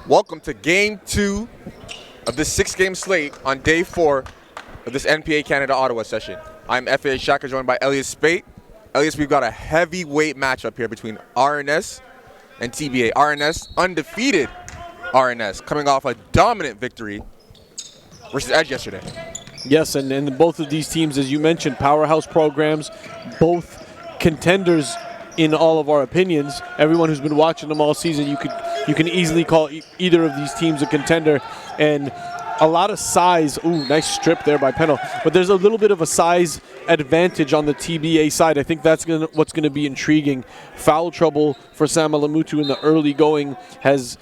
Welcome to Game 2 of this 6-game slate on Day 4 of this NPA Canada Ottawa session. I'm FA Shaka, joined by Elias Spate. Elias, we've got a heavyweight matchup here between RNS and TBA. RNS, undefeated RNS, coming off a dominant victory versus Edge yesterday. Yes, and both of these teams, as you mentioned, powerhouse programs, both contenders in all of our opinions. Everyone who's been watching them all season, you can easily call either of these teams a contender. And a lot of size. Ooh, nice strip there by Pennell. But there's a little bit of a size advantage on the TBA side. I think that's what's going to be intriguing. Foul trouble for Sam Alamutu in the early going has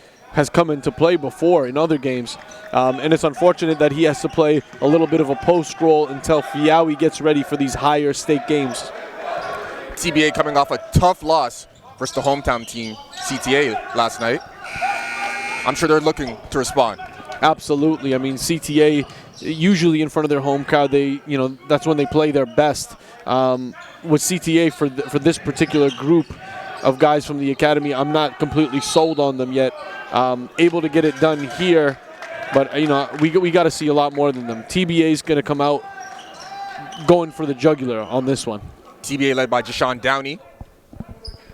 come into play before in other games. And it's unfortunate that he has to play a little bit of a post role until Fiawi gets ready for these higher stake games. TBA coming off a tough loss versus the hometown team, CTA, last night. I'm sure they're looking to respond. Absolutely. I mean, CTA, usually in front of their home crowd, that's when they play their best. With CTA for this particular group of guys from the academy, I'm not completely sold on them yet. Able to get it done here, but we got to see a lot more than them. TBA is going to come out going for the jugular on this one. TBA led by Jashawn Downey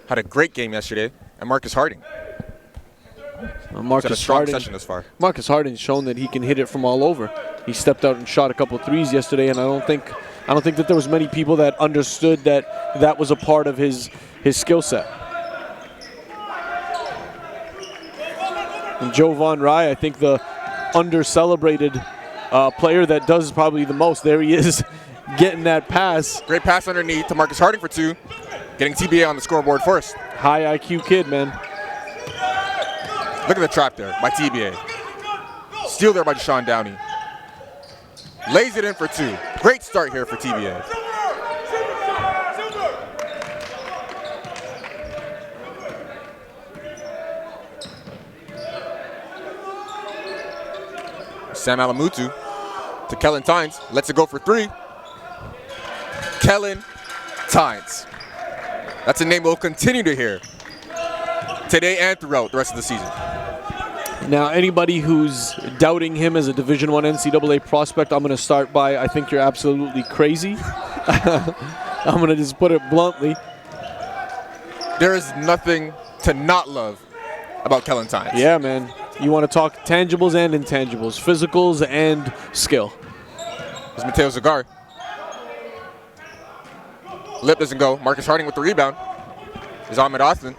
had a great game yesterday, and Marcus Harding. Marcus Harding session this far. Marcus Harding's shown that he can hit it from all over. He stepped out and shot a couple threes yesterday, and I don't think that there was many people that understood that was a part of his skill set. And Jovan Rai, I think the under-celebrated player that does probably the most. There he is, getting that pass. Great pass underneath to Marcus Harding for 2, getting TBA on the scoreboard first. High IQ kid, man. Look at the trap there by TBA. Steal there by Jashawn Downey. Lays it in for 2. Great start here for TBA. Sam Alamutu to Kellen Tynes. Lets it go for 3. Kellen Tynes. That's a name we'll continue to hear today and throughout the rest of the season. Now, anybody who's doubting him as a Division I NCAA prospect, I'm going to start by, I think you're absolutely crazy. I'm going to just put it bluntly. There is nothing to not love about Kellen Tynes. Yeah, man. You want to talk tangibles and intangibles, physicals and skill. There's Mateo Zagar. Lip doesn't go. Marcus Harding with the rebound. Is Ahmed Othman.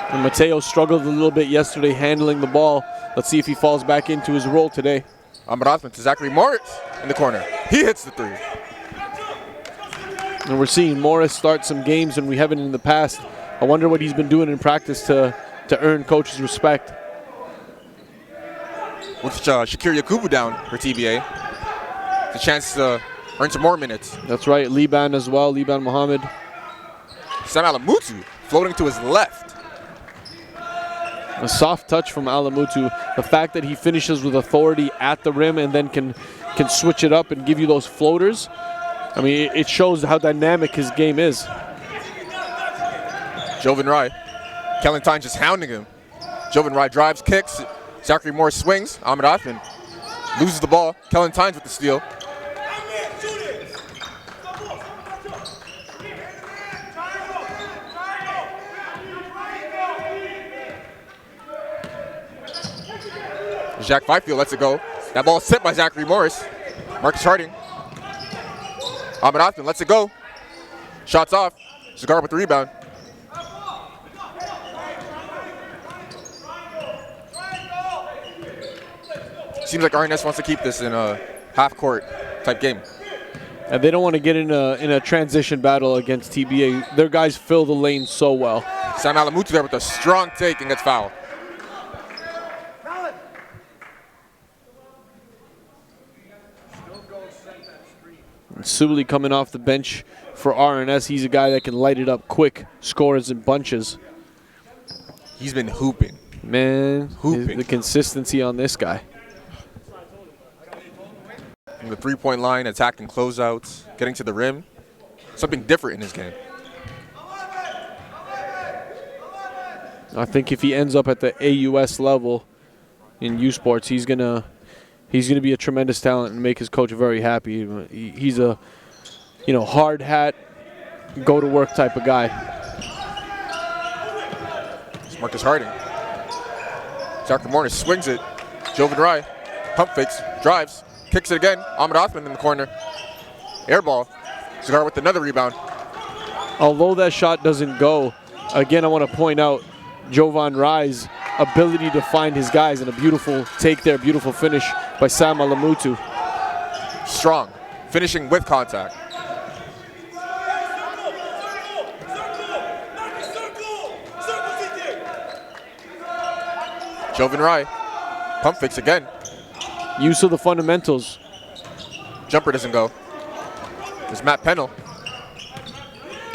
And Mateo struggled a little bit yesterday handling the ball. Let's see if he falls back into his role today. Ahmed Othman to Zachary Morris in the corner. He hits the 3. And we're seeing Morris start some games and we haven't in the past. I wonder what he's been doing in practice to earn coach's respect. With Shakir Yakubu down for TBA. It's a chance to earn some more minutes. That's right. Liban as well. Liban Mohammed. Sam Alamutu floating to his left. A soft touch from Alamutu. The fact that he finishes with authority at the rim and then can switch it up and give you those floaters, I mean, it shows how dynamic his game is. Jovan Rai. Kellen Tynes just hounding him. Jovan Rai drives, kicks. Zachary Morris swings. Ahmed Othman loses the ball. Kellen Tynes with the steal. Jack Fifield lets it go. That ball is set by Zachary Morris. Marcus Harding. Ahmed Othman lets it go. Shots off. Zagar with the rebound. Seems like RNS wants to keep this in a half-court type game. And they don't want to get in a transition battle against TBA. Their guys fill the lane so well. Sam Alamutu there with a strong take and gets fouled. Subli coming off the bench for RNS. He's a guy that can light it up quick, scores in bunches. He's been hooping. Man, hooping. The consistency on this guy. From the three-point line, attacking closeouts, getting to the rim. Something different in his game. I think if he ends up at the AUS level in U Sports, he's gonna be a tremendous talent and make his coach very happy. He's a hard hat, go to work type of guy. It's Marcus Harding. Dr. Morris swings it. Jovan Rai pump fakes, drives, kicks it again. Ahmed Othman in the corner. Air ball. Cigar with another rebound. Although that shot doesn't go, again, I want to point out Jovan Rai's ability to find his guys and a beautiful take there, beautiful finish by Sam Alamutu. Strong, finishing with contact. Jovan Rai, pump fakes again. Use of the fundamentals. Jumper doesn't go. There's Matt Pennell.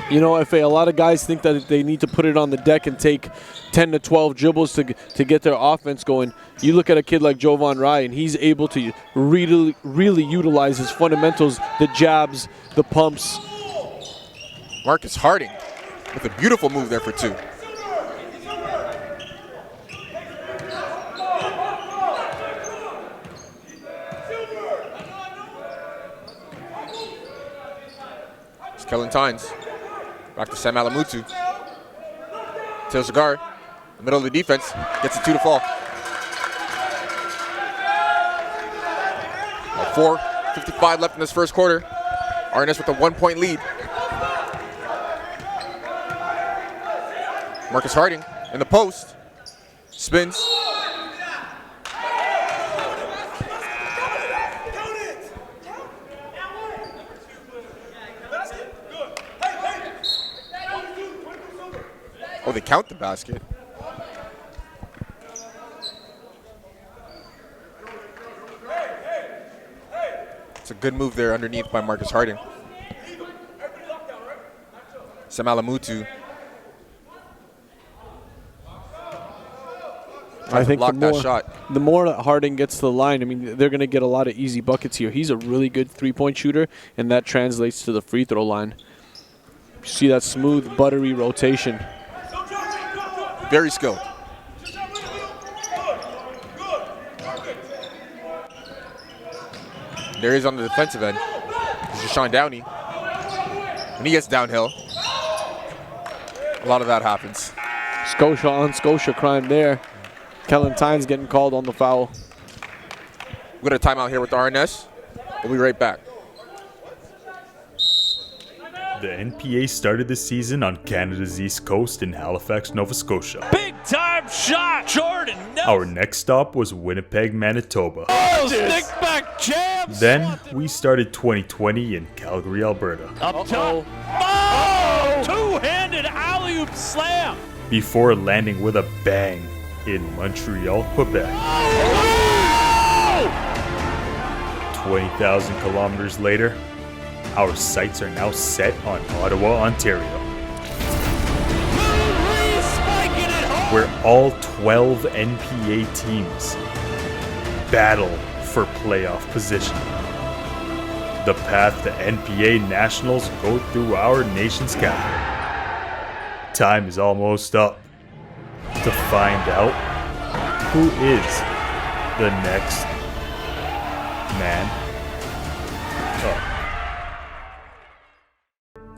FA, a lot of guys think that they need to put it on the deck and take 10 to 12 dribbles to get their offense going. You look at a kid like Jovan Rai, and he's able to really utilize his fundamentals, the jabs, the pumps. Marcus Harding with a beautiful move there for two. It's Kellen Tynes. Back to Sam Alamutu. Tail Cigar, the middle of the defense, gets it 2 to fall. 4:55 left in this first quarter. RNS with a 1-point lead. Marcus Harding in the post, spins. Oh, they count the basket. It's a good move there underneath by Marcus Harding. Sam Alamutu. I think the more that Harding gets to the line, they're going to get a lot of easy buckets here. He's a really good three-point shooter, and that translates to the free throw line. You see that smooth, buttery rotation. Very skilled. There he is on the defensive end. This is Sean Downey. When he gets downhill, a lot of that happens. Scotia on Scotia crime there. Kellen Tynes getting called on the foul. We're going to timeout here with the RNS. We'll be right back. The NPA started the season on Canada's East Coast in Halifax, Nova Scotia. Big time shot, Jordan. No. Our next stop was Winnipeg, Manitoba. Oh, stick back jams. Then we started 2020 in Calgary, Alberta. Up top. Oh, two-handed alley-oop slam. Before landing with a bang in Montreal, Quebec. Oh! 20,000 kilometers later, our sights are now set on Ottawa, Ontario, where all 12 NPA teams battle for playoff position. The path to NPA Nationals go through our nation's capital. Time is almost up to find out who is the next man up.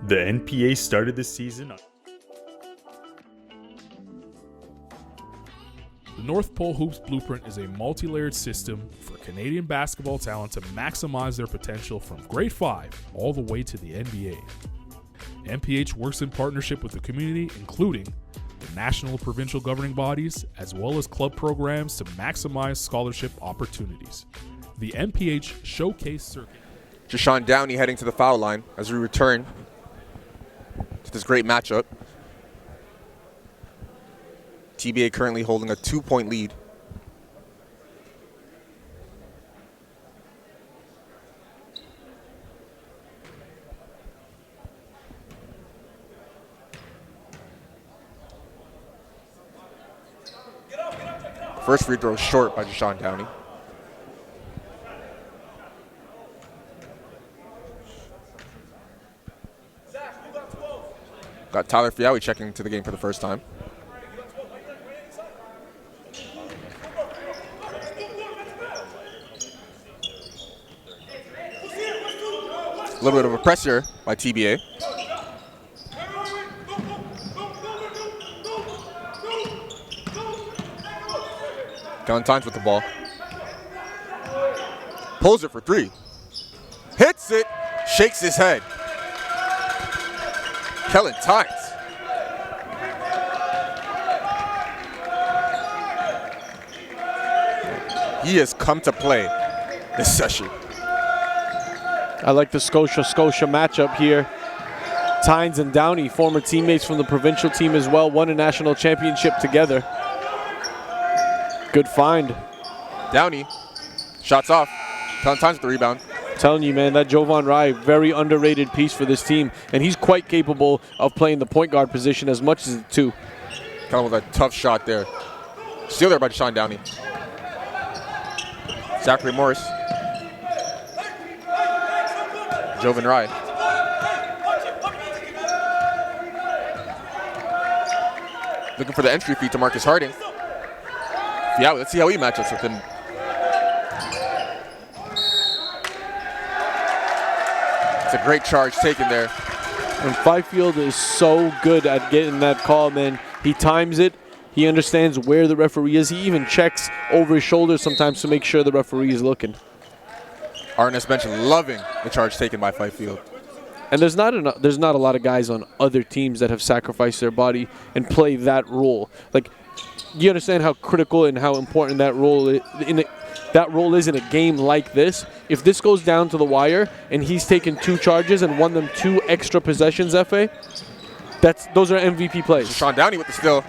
The NPA started the season. The North Pole Hoops Blueprint is a multi-layered system for Canadian basketball talent to maximize their potential from grade 5 all the way to the NBA. NPH works in partnership with the community, including the national and provincial governing bodies, as well as club programs to maximize scholarship opportunities. The NPH Showcase Circuit. Jashawn Downey heading to the foul line as we return to this great matchup. TBA currently holding a 2-point lead. First free throw short by Jashawn Downey. Got Tyler Fiawi checking into the game for the first time. A little bit of a pressure by TBA. Valentine's with the ball. Pulls it for 3. Hits it. Shakes his head. Kellen Tynes. He has come to play this session. I like the Scotia matchup here. Tynes and Downey, former teammates from the provincial team as well, won a national championship together. Good find. Downey, shots off. Kellen Tynes with the rebound. Telling you, man, that Jovan Rai, very underrated piece for this team, and he's quite capable of playing the point guard position as much as the 2. Kellen with a tough shot there. Still there by Deshaun Downey. Zachary Morris. Jovan Rai. Looking for the entry feed to Marcus Harding. Yeah, let's see how he matches with him. It's a great charge taken there. And Fifield is so good at getting that call, man. He times it. He understands where the referee is. He even checks over his shoulder sometimes to make sure the referee is looking. RNS bench loving the charge taken by Fifield. And there's not a lot of guys on other teams that have sacrificed their body and play that role. Like, you understand how critical and how important that role is in a game like this. If this goes down to the wire and he's taken 2 charges and won them 2 extra possessions, FA, those are MVP plays. Deshaun Downey with the steal.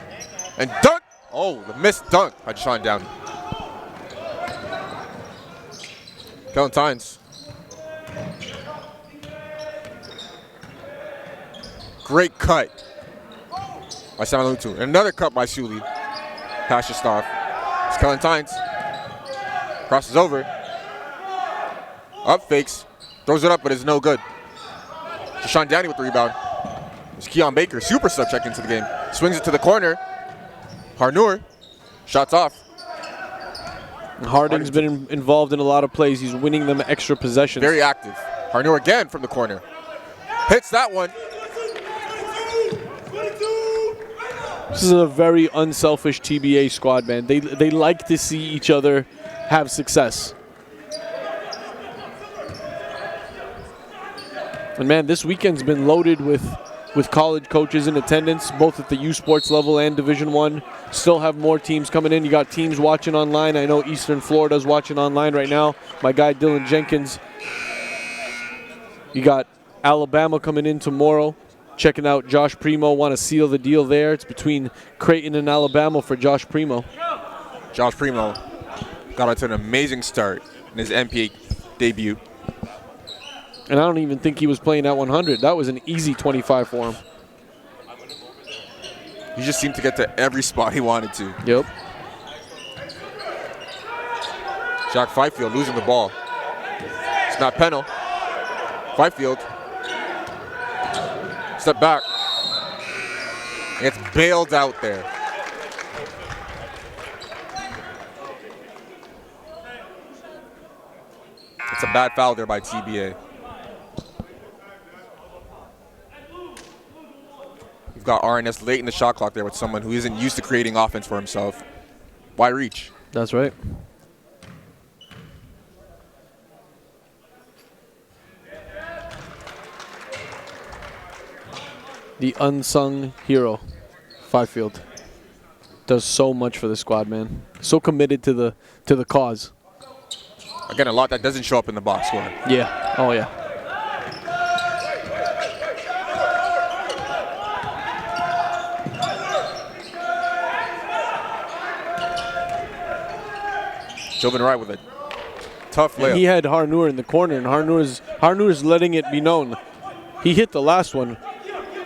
And dunk! Oh, the missed dunk by Deshaun Downey. Kellen Tynes. Great cut by Samalutu. And another cut by Shuli. Pass just off. It's Kellen Tynes. Crosses over. Up fakes. Throws it up, but it's no good. Deshaun Downey with the rebound. It's Keon Baker, super sub check into the game. Swings it to the corner. Harnour, shots off. Harding's been involved in a lot of plays. He's winning them extra possessions. Very active. Harnour again from the corner. Hits that one. This is a very unselfish TBA squad, man. They like to see each other have success. And man, this weekend's been loaded with college coaches in attendance, both at the U Sports level and Division I. Still have more teams coming in. You got teams watching online. I know Eastern Florida's watching online right now. My guy Dylan Jenkins. You got Alabama coming in tomorrow. Checking out Josh Primo. Want to seal the deal there. It's between Creighton and Alabama for Josh Primo. Josh Primo got out to an amazing start in his NPA debut. And I don't even think he was playing at 100. That was an easy 25 for him. He just seemed to get to every spot he wanted to. Yep. Jack Fifield losing the ball. It's not Pennell. Fifield. Step back. It's bailed out there. It's a bad foul there by TBA. You've got RNS late in the shot clock there with someone who isn't used to creating offense for himself. Why reach? That's right. The unsung hero, Fifield, does so much for the squad, man. So committed to the cause. Again, a lot that doesn't show up in the box score. Yeah. Oh yeah. Jovan Wright with a tough layup. And he had Harnour in the corner, and Harnour's letting it be known. He hit the last one.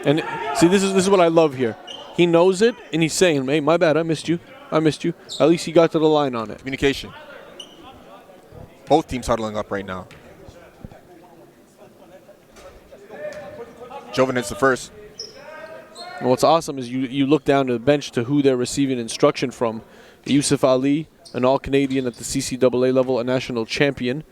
And see, this is what I love here. He knows it, and he's saying, hey, my bad, I missed you. At least he got to the line on it. Communication. Both teams huddling up right now. Jovan hits the first. And what's awesome is you look down to the bench to who they're receiving instruction from. Yusuf Ali, an All-Canadian at the CCAA level, a national champion.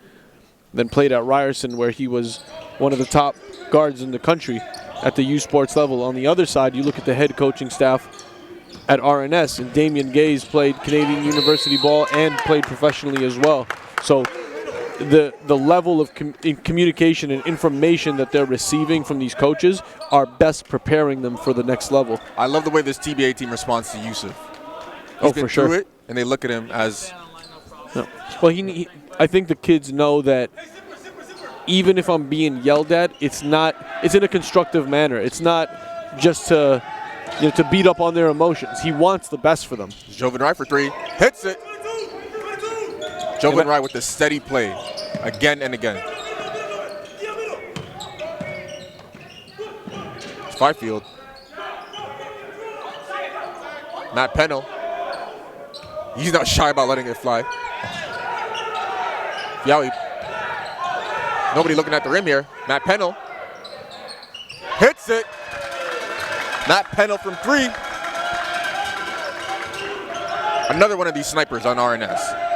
then played at Ryerson, where he was one of the top guards in the country at the U Sports level. On the other side, you look at the head coaching staff at RNS, and Damien Gaze played Canadian University ball and played professionally as well. So the level of communication and information that they're receiving from these coaches are best preparing them for the next level. I love the way this TBA team responds to Yusuf. Oh, for sure. Through it, and they look at him as... No. Well, I think the kids know that even if I'm being yelled at, it's in a constructive manner. It's not just to beat up on their emotions. He wants the best for them. Jovan Wright for three. Hits it. Jovan Wright with the steady play again and again. It's Fifield. Matt Pennell. He's not shy about letting it fly. Yowie. Nobody looking at the rim here. Matt Pennell. Hits it. Matt Pennell from three. Another one of these snipers on RNS.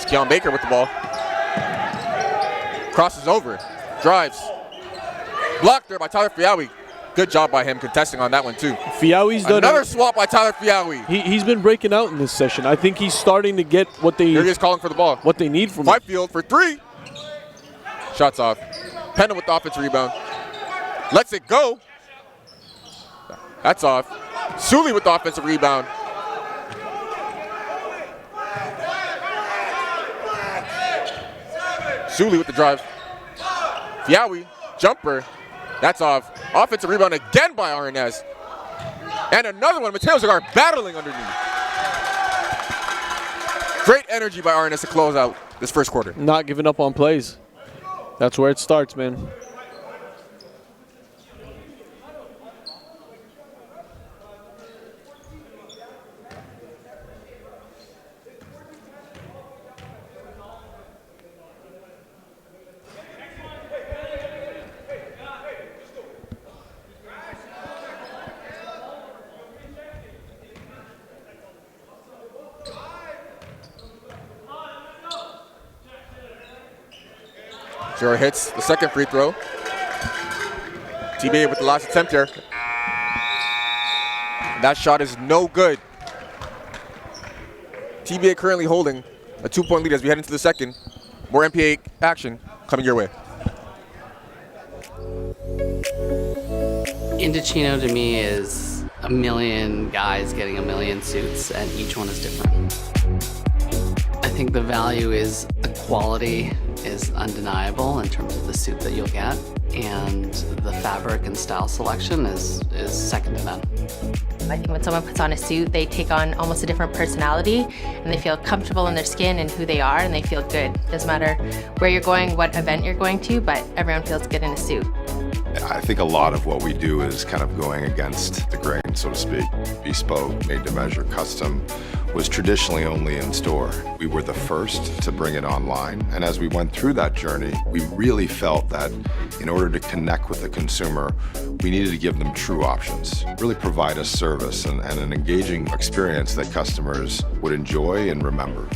Keon Baker with the ball. Crosses over. Drives. Blocked there by Tyler Fiawi. Good job by him contesting on that one too. Fiawi's done another swap by Tyler Fiawi. He's been breaking out in this session. I think he's starting to get what they Here he is calling for the ball. What they need from him. Fifield for three. Shots off. Pennell with the offensive rebound. Lets it go. That's off. Sully with the offensive rebound. Sully with the drive. Fiawi, jumper. That's off. Offensive rebound again by RNS. And another one. Mateo Zagar battling underneath. Great energy by RNS to close out this first quarter. Not giving up on plays. That's where it starts, man. Zero hits the second free throw. TBA with the last attempt here. That shot is no good. TBA currently holding a 2-point lead as we head into the second. More NPA action coming your way. Indochino to me is a million guys getting a million suits, and each one is different. I think the value is the quality is undeniable in terms of the suit that you'll get, and the fabric and style selection is second to none. I think when someone puts on a suit, they take on almost a different personality, and they feel comfortable in their skin and who they are, and they feel good. Doesn't matter where you're going, what event you're going to, but everyone feels good in a suit. I think a lot of what we do is kind of going against the grain, so to speak. Bespoke, made to measure, custom was traditionally only in store. We were the first to bring it online, and as we went through that journey, we really felt that in order to connect with the consumer, we needed to give them true options, really provide a service and an engaging experience that customers would enjoy and remember.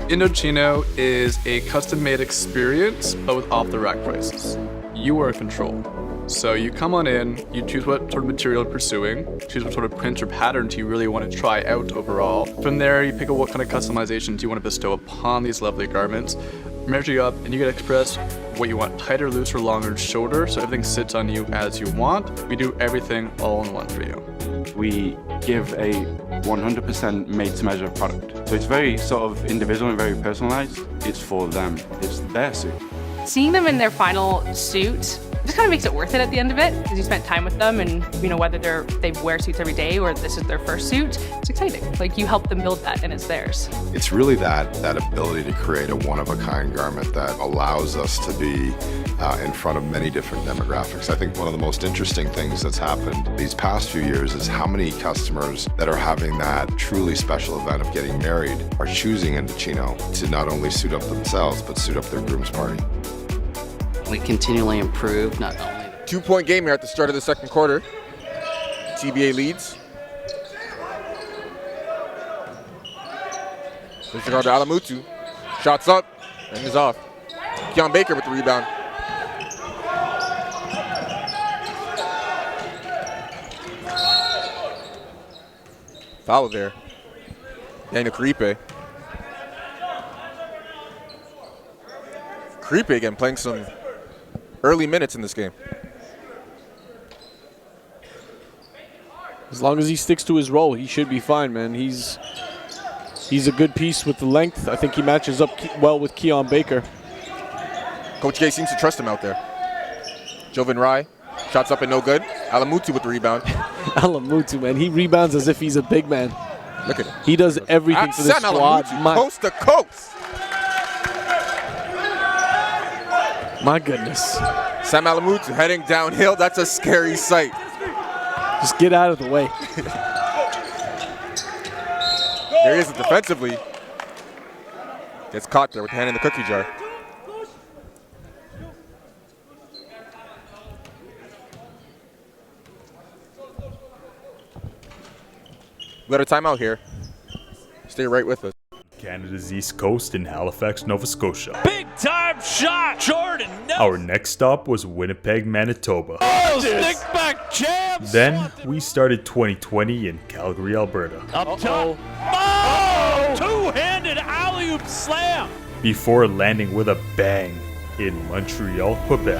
Indochino is a custom-made experience, but with off-the-rack prices. You are in control. So you come on in, you choose what sort of material you're pursuing, choose what sort of prints or patterns you really want to try out overall. From there, you pick out what kind of customizations you want to bestow upon these lovely garments, measure you up, and you get to express what you want, tighter, looser, longer, shorter, so everything sits on you as you want. We do everything all in one for you. We give a 100% made-to-measure product. So it's very sort of individual and very personalized. It's for them. It's their suit. Seeing them in their final suit just kind of makes it worth it at the end of it, because you spent time with them, and whether they wear suits every day or this is their first suit, it's exciting. Like, you help them build that and it's theirs. It's really that ability to create a one-of-a-kind garment that allows us to be in front of many different demographics. I think one of the most interesting things that's happened these past few years is how many customers that are having that truly special event of getting married are choosing Indochino to not only suit up themselves, but suit up their groom's party. We continually improve, not only 2-point game here at the start of the second quarter. TBA leads. Disregard to Alamutu. Shots up and is off. Keon Baker with the rebound. Foul there. Daniel Karipe. Karipe again playing some early minutes in this game. As long as he sticks to his role, he should be fine, man. He's a good piece with the length. I think he matches up well with Keon Baker. Coach K seems to trust him out there. Jovan Rai, shots up and no good. Alamutu with the rebound. Alamutu, man, he rebounds as if he's a big man. Look at him. He does everything for this Sam squad. Alamutu, coast to coast. My goodness. Sam Alamutu heading downhill. That's a scary sight. Just get out of the way. There he is defensively. Gets caught there with the hand in the cookie jar. We got a timeout here. Stay right with us. Canada's East Coast in Halifax, Nova Scotia. Big time shot, Jordan. Our next stop was Winnipeg, Manitoba. Oh, stick back jams. Then we started 2020 in Calgary, Alberta. Up top. Oh, two-handed alley-oop slam. Before landing with a bang in Montreal, Quebec.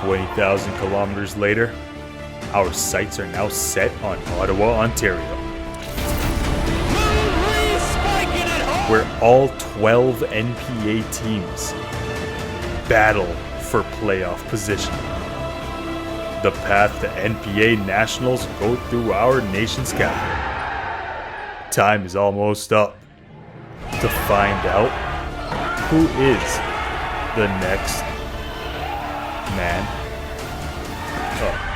20,000 kilometers later, our sights are now set on Ottawa, Ontario, where all 12 NPA teams battle for playoff position. The path to NPA Nationals go through our nation's capital. Time is almost up to find out who is the next man up.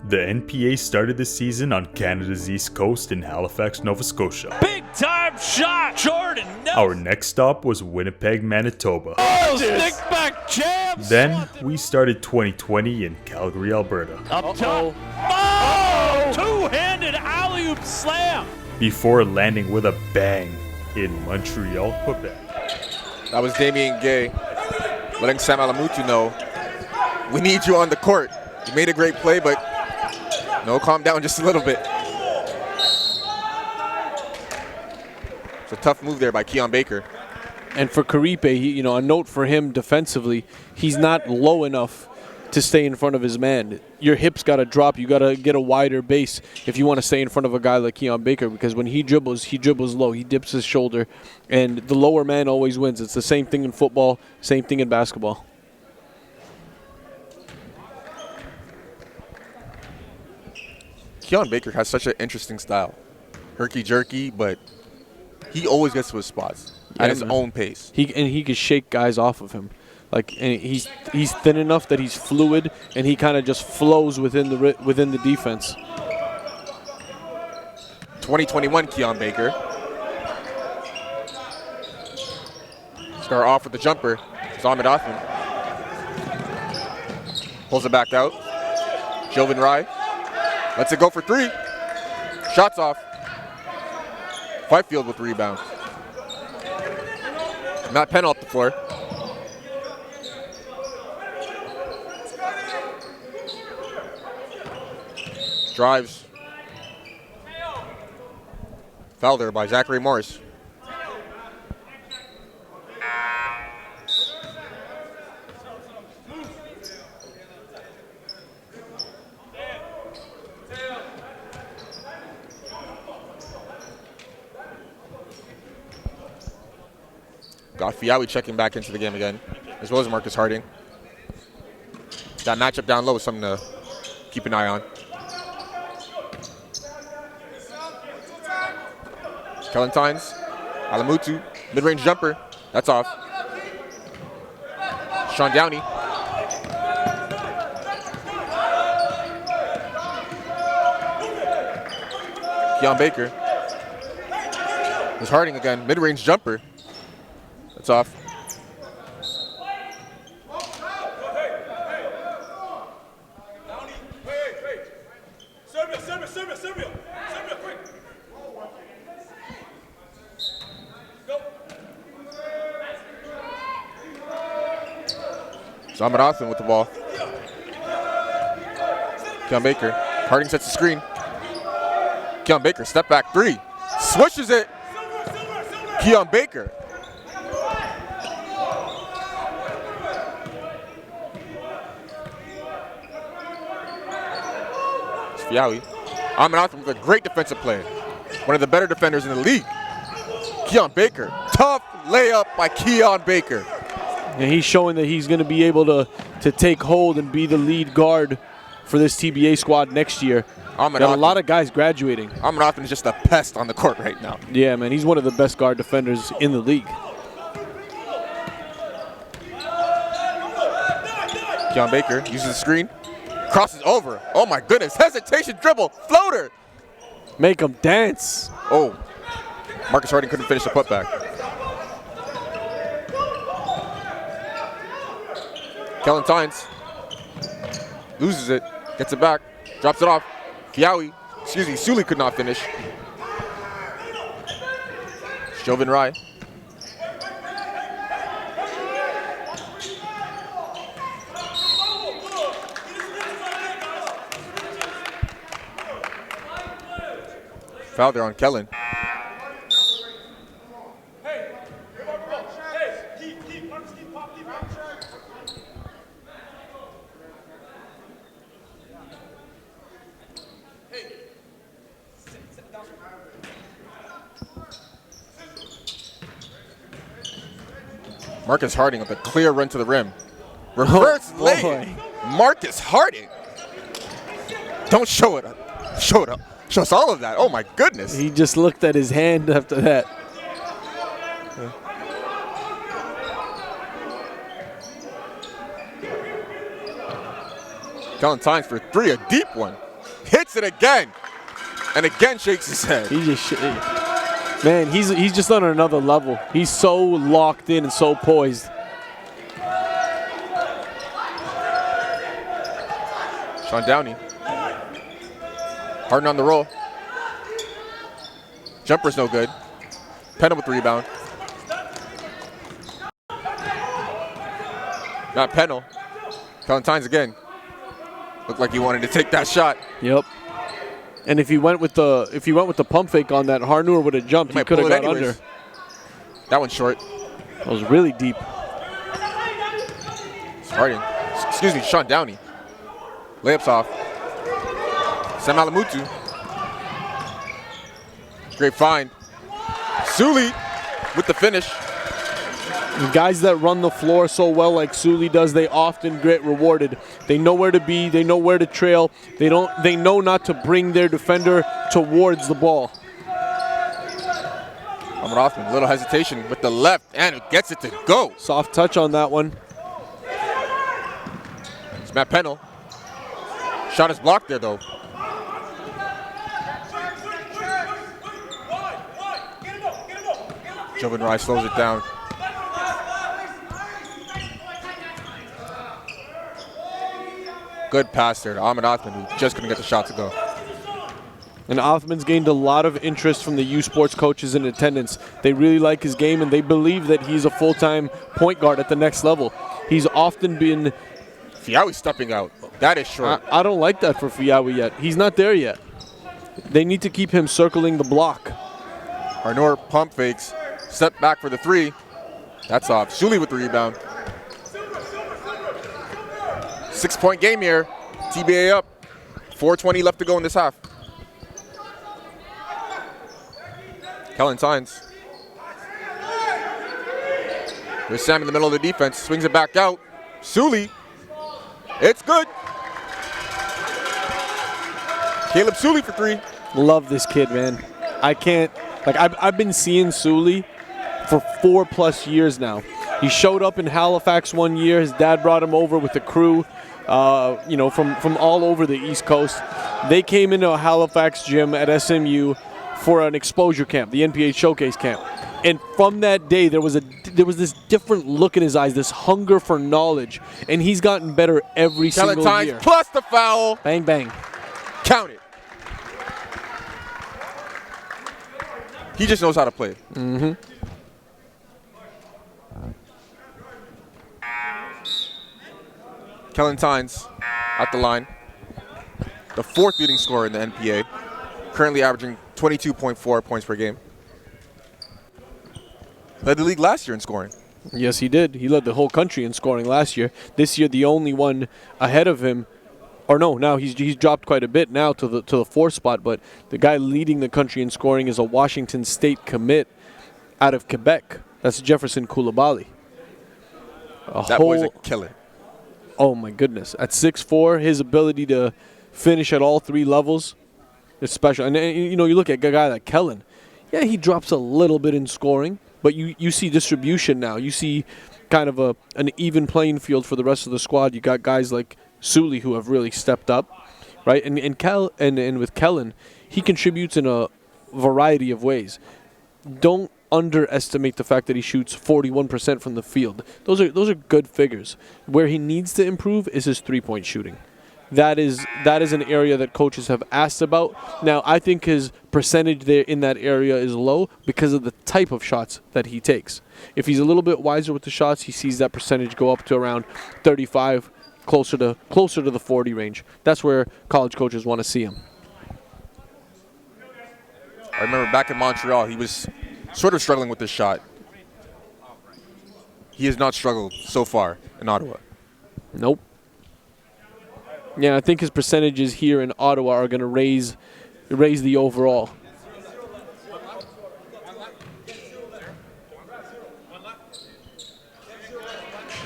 The NPA started the season on Canada's East Coast in Halifax, Nova Scotia. Big time shot, Jordan. Our next stop was Winnipeg, Manitoba. Oh, stick back jams. Then we started 2020 in Calgary, Alberta. Up top. Oh, two-handed alley-oop slam. Before landing with a bang in Montreal, Quebec. That was Damien Gay letting Sam Alamutu know, we need you on the court. You made a great play, but no, calm down just a little bit. It's a tough move there by Keon Baker. And for Karipe, a note for him defensively, he's not low enough to stay in front of his man. Your hips got to drop. You got to get a wider base if you want to stay in front of a guy like Keon Baker, because when he dribbles low. He dips his shoulder, and the lower man always wins. It's the same thing in football, same thing in basketball. Keon Baker has such an interesting style. Herky-jerky, but he always gets to his spots at his own pace. He can shake guys off of him. And he's thin enough that he's fluid, and he kind of just flows within the defense. 2021 Keon Baker. Start off with the jumper. It's Ahmed Othman. Pulls it back out. Jovan Rai lets it go for three. Shots off. Fifield with the rebound. Matt Penn off the floor. Drives. Foul there by Zachary Morris. Got Fiawi checking back into the game again, as well as Marcus Harding. That matchup down low is something to keep an eye on. Kellentines, Alamutu, mid-range jumper, that's off. Sean Downey. Keon Baker. There's Harding again, mid-range jumper. That's off. John Othman with the ball. Keon Baker. Harding sets the screen. Keon Baker, step back three. Swishes it. Keon Baker. It's Fiawi. Ahmed Othman with a great defensive play. One of the better defenders in the league. Keon Baker. Tough layup by Keon Baker. And he's showing that he's going to be able to take hold and be the lead guard for this TBA squad next year. Got a lot of guys graduating. Ahmed Othman is just a pest on the court right now. Yeah, man, he's one of the best guard defenders in the league. Keon Baker uses the screen. Crosses over. Oh my goodness. Hesitation, dribble, floater. Make him dance. Oh, Marcus Harding couldn't finish the putback. Kellen Tynes loses it, gets it back, drops it off. Sully could not finish. Jovan Rai. Foul there on Kellen. Marcus Harding with a clear run to the rim. Reverse lay. Marcus Harding. Don't show it up. Show it up. Show us all of that. Oh my goodness. He just looked at his hand after that. Kellen Tynes for three, a deep one. Hits it again. And again shakes his head. He just man, he's just on another level. He's so locked in and so poised. Sean Downey. Harden on the roll. Jumper's no good. Pennell with the rebound. Not Pennell. Kellen Tynes again. Looked like he wanted to take that shot. Yep. And if he went with the pump fake on that, Harnour would have jumped. He could have got under. That one's short. That was really deep. Harding. Excuse me, Sean Downey. Layups off. Sam Alamutu. Great find. Sully with the finish. And guys that run the floor so well like Sully does, they often get rewarded. They know where to be, they know where to trail. They know not to bring their defender towards the ball. Ahmed Othman, a little hesitation with the left, and it gets it to go. Soft touch on that one. It's Matt Pennell. Shot is blocked there though. Jovan Rai slows it down. Good pass there to Ahmed Othman, who just couldn't get the shot to go. And Othman's gained a lot of interest from the U Sports coaches in attendance. They really like his game, and they believe that he's a full-time point guard at the next level. He's often been... Fiawi stepping out. That is short. I don't like that for Fiawi yet. He's not there yet. They need to keep him circling the block. Harnour pump fakes. Step back for the three. That's off. Sully with the rebound. 6-point game here. TBA up. 4:20 left to go in this half. Kellen Tynes. There's Sam in the middle of the defense. Swings it back out. Sully. It's good. Caleb Sully for three. Love this kid, man. I can't, like, I've been seeing Sully for 4+ years now. He showed up in Halifax one year. His dad brought him over with the crew, from all over the East Coast. They came into a Halifax gym at SMU for an exposure camp, the NPA Showcase camp. And from that day, there was this different look in his eyes, this hunger for knowledge. And he's gotten better every single year. Plus the foul. Bang, bang. Count it. He just knows how to play. Mm-hmm. Kellen Tynes at the line. The 4th leading scorer in the NPA. Currently averaging 22.4 points per game. Led the league last year in scoring. Yes, he did. He led the whole country in scoring last year. This year, the only one ahead of him, or no, now he's dropped quite a bit now to the 4th spot. But the guy leading the country in scoring is a Washington State commit out of Quebec. That's Jefferson Koulibaly. That boy's a killer. Oh my goodness! At 6'4", his ability to finish at all 3 levels is special. And you know, you look at a guy like Kellen. Yeah, he drops a little bit in scoring. But you see distribution now. You see kind of an even playing field for the rest of the squad. You got guys like Sully who have really stepped up, right? And with Kellen, he contributes in a variety of ways. Don't underestimate the fact that he shoots 41% from the field. Those are good figures. Where he needs to improve is his 3-point shooting. That is an area that coaches have asked about. Now, I think his percentage there in that area is low because of the type of shots that he takes. If he's a little bit wiser with the shots, he sees that percentage go up to around 35, closer to the 40 range. That's where college coaches want to see him. I remember back in Montreal, he was sort of struggling with this shot. He has not struggled so far in Ottawa. Nope. Yeah, I think his percentages here in Ottawa are going to raise the overall.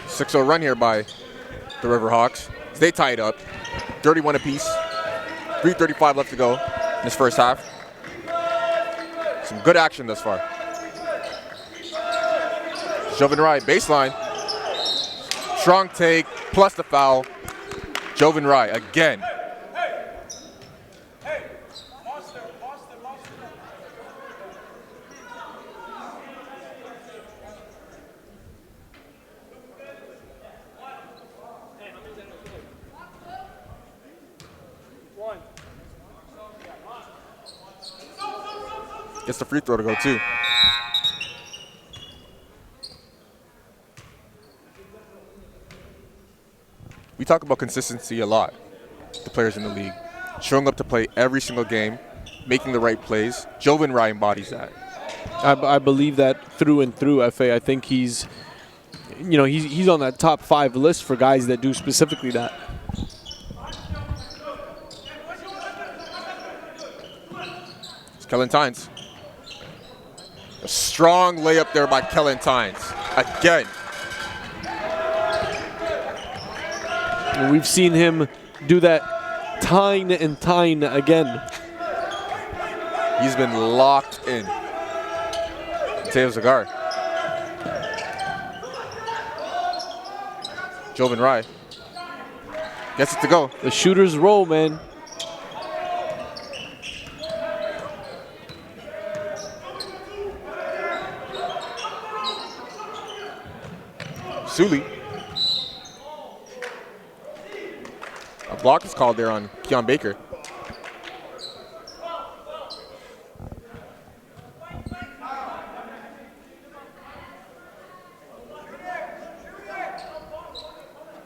Six-0 run here by the Riverhawks. They tie it up. 31 apiece. 3:35 left to go in this first half. Some good action thus far. Joven Rai, baseline. Strong take, plus the foul. Joven Rai again. Gets the free throw to go too. We talk about consistency a lot, the players in the league. Showing up to play every single game, making the right plays. Joven Rai embodies that. I believe that through and through, FA. I think he's on that top 5 list for guys that do specifically that. It's Kellen Tynes. A strong layup there by Kellen Tynes. Again. We've seen him do that time and time again. He's been locked in. Mateo Zagar. Joven Rai. Gets it to go. The shooters roll, man. Sully. A block is called there on Keon Baker.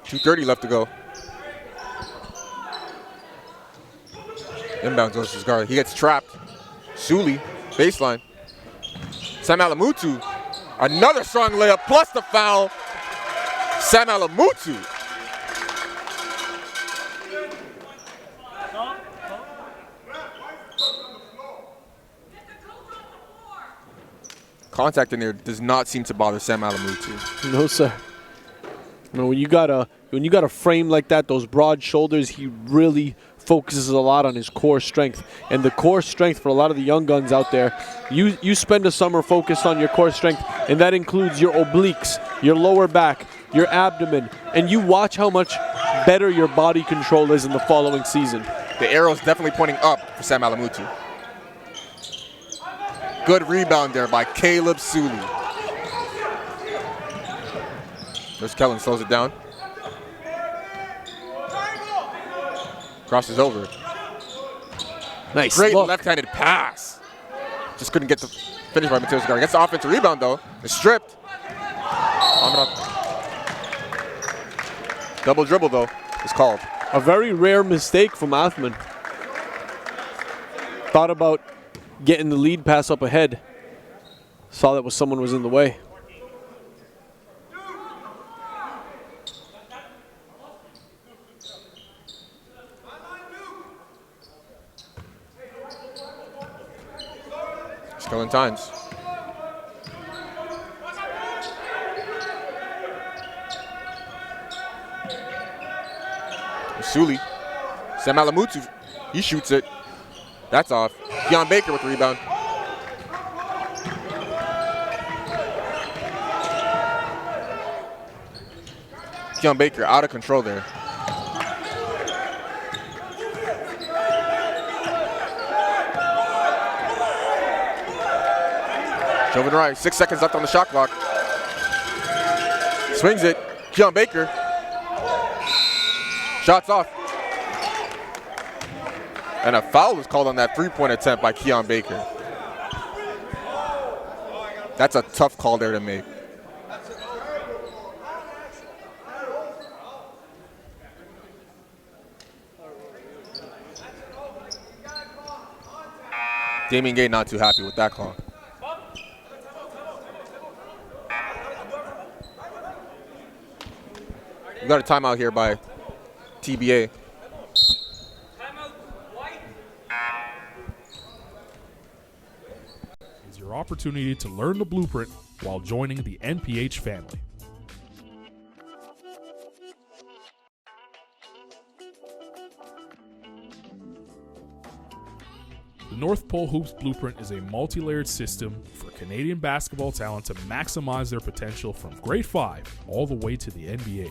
.230 left to go. Inbound goes to his guard. He gets trapped. Sully, baseline. Sam Alamutu. Another strong layup plus the foul. Sam Alamutu. Contact in there does not seem to bother Sam Alamutu. No, sir. You know, when you got a frame like that, those broad shoulders, he really focuses a lot on his core strength. And the core strength for a lot of the young guns out there, you spend a summer focused on your core strength, and that includes your obliques, your lower back, your abdomen, and you watch how much better your body control is in the following season. The arrow's definitely pointing up for Sam Alamutu. Good rebound there by Caleb Sully. There's Kellen, slows it down. Crosses over. Nice. Great look. left-handed pass. Just couldn't get the finish by Mateo Zagar. Gets the offensive rebound though. It's stripped. Double dribble, though, is called. A very rare mistake from Athman. Thought about getting the lead pass up ahead. Saw that someone was in the way. Still in times. Suli. Sam Alamutu, he shoots it. That's off. Keon Baker with the rebound. Keon Baker out of control there. Joven Wright, 6 seconds left on the shot clock. Swings it. Keon Baker. Shots off. And a foul was called on that three-point attempt by Keon Baker. That's a tough call there to make. Damian Gay not too happy with that call. We got a timeout here by TBA. Is your opportunity to learn the blueprint while joining the NPH family. The North Pole Hoops Blueprint is a multi-layered system for Canadian basketball talent to maximize their potential from grade 5 all the way to the NBA.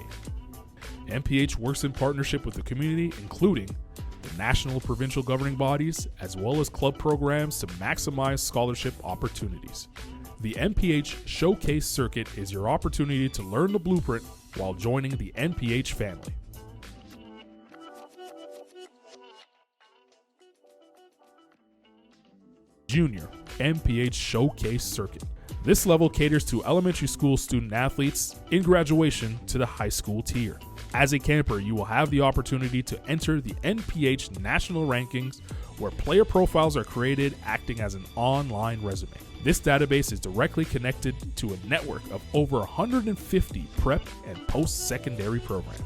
NPH works in partnership with the community, including the national provincial governing bodies, as well as club programs to maximize scholarship opportunities. The NPH Showcase Circuit is your opportunity to learn the blueprint while joining the NPH family. Junior NPH Showcase Circuit. This level caters to elementary school student athletes in graduation to the high school tier. As a camper, you will have the opportunity to enter the NPH national rankings, where player profiles are created acting as an online resume. This database is directly connected to a network of over 150 prep and post-secondary programs.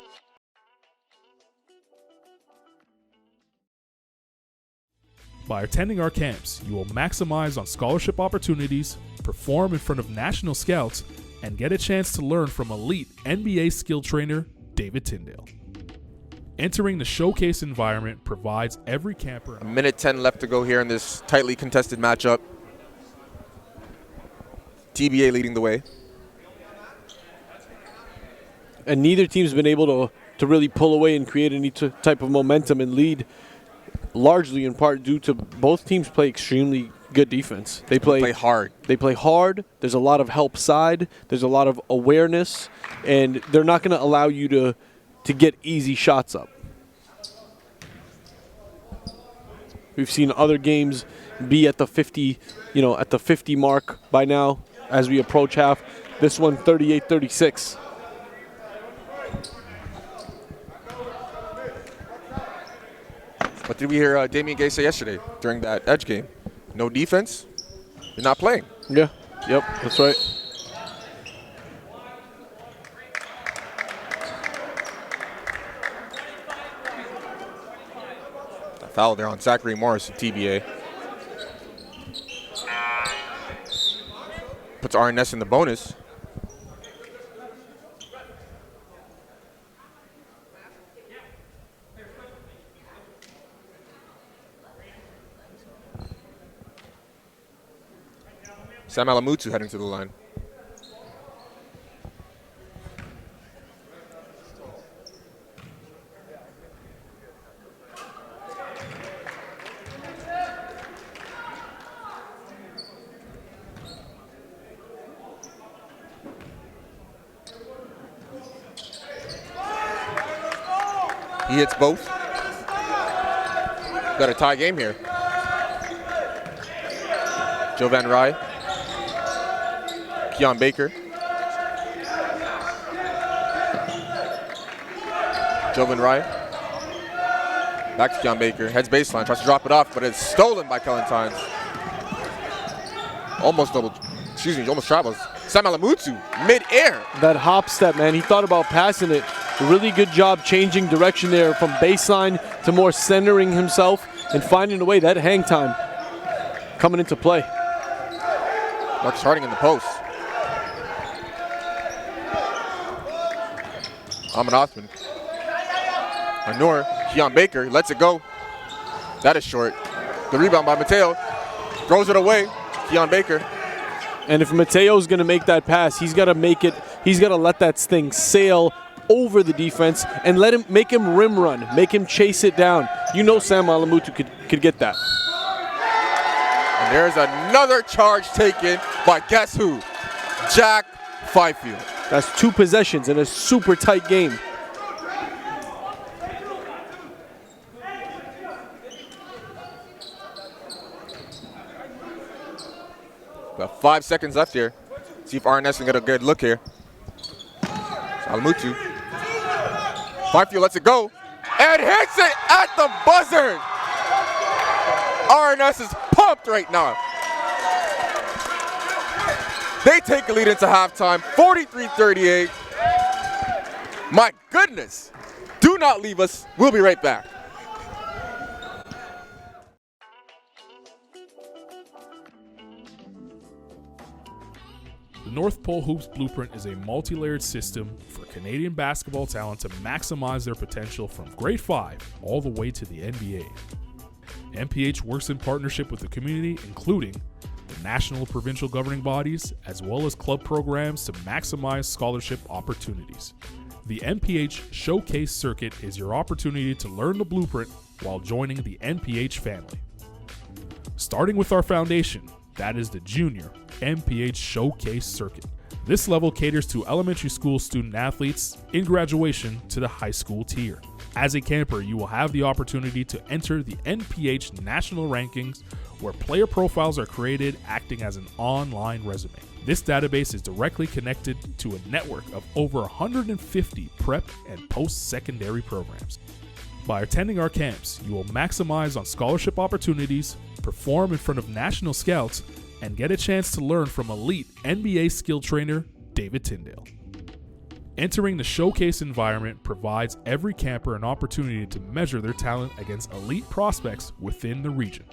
By attending our camps, you will maximize on scholarship opportunities, perform in front of national scouts, and get a chance to learn from elite NBA skill trainer David Tyndale. Entering the showcase environment provides every camper... A minute 10 left to go here in this tightly contested matchup. TBA leading the way. And neither team's been able to really pull away and create any type of momentum and lead, largely in part due to both teams play extremely good defense. They play hard. They play hard. There's a lot of help side. There's a lot of awareness, and they're not going to allow you to get easy shots up. We've seen other games be at the 50, at the 50 mark by now as we approach half. This one 38-36. What did we hear Damian Gay say yesterday during that Edge game? No defense, you're not playing. Yeah, yep, that's right. A foul there on Zachary Morris of TBA. Puts RNS in the bonus. Sam Alamutu heading to the line. He hits both. Got a tie game here. Jovan Rai. Keon Baker. Jovan Rye. Back to Keon Baker. Heads baseline. Tries to drop it off, but it's stolen by Kellen Tynes. Almost travels. Sam Alamutu, mid-air. That hop step, man, he thought about passing it. Really good job changing direction there from baseline to more centering himself and finding a way. That hang time coming into play. Marcus Harding in the post. Ahmed Othman. Manur, Keon Baker lets it go. That is short. The rebound by Mateo. Throws it away. Keon Baker. And if Mateo's going to make that pass, he's got to let that thing sail over the defense and make him rim run, make him chase it down. You know Sam Alamutu could get that. And there's another charge taken by guess who? Jack Fifield. That's 2 possessions in a super tight game. About 5 seconds left here. See if RNS can get a good look here. Alamutu. Fifield lets it go and hits it at the buzzer. RNS is pumped right now. They take a lead into halftime, 43-38. My goodness. Do not leave us. We'll be right back. The North Pole Hoops Blueprint is a multi-layered system for Canadian basketball talent to maximize their potential from grade 5 all the way to the NBA. NPH works in partnership with the community, including the national provincial governing bodies, as well as club programs to maximize scholarship opportunities. The NPH Showcase Circuit is your opportunity to learn the blueprint while joining the NPH family. Starting with our foundation, that is the Junior NPH Showcase Circuit. This level caters to elementary school student athletes in graduation to the high school tier. As a camper, you will have the opportunity to enter the NPH national rankings, where player profiles are created acting as an online resume. This database is directly connected to a network of over 150 prep and post-secondary programs. By attending our camps, you will maximize on scholarship opportunities, perform in front of national scouts, and get a chance to learn from elite NBA skill trainer David Tyndale. Entering the showcase environment provides every camper an opportunity to measure their talent against elite prospects within the region.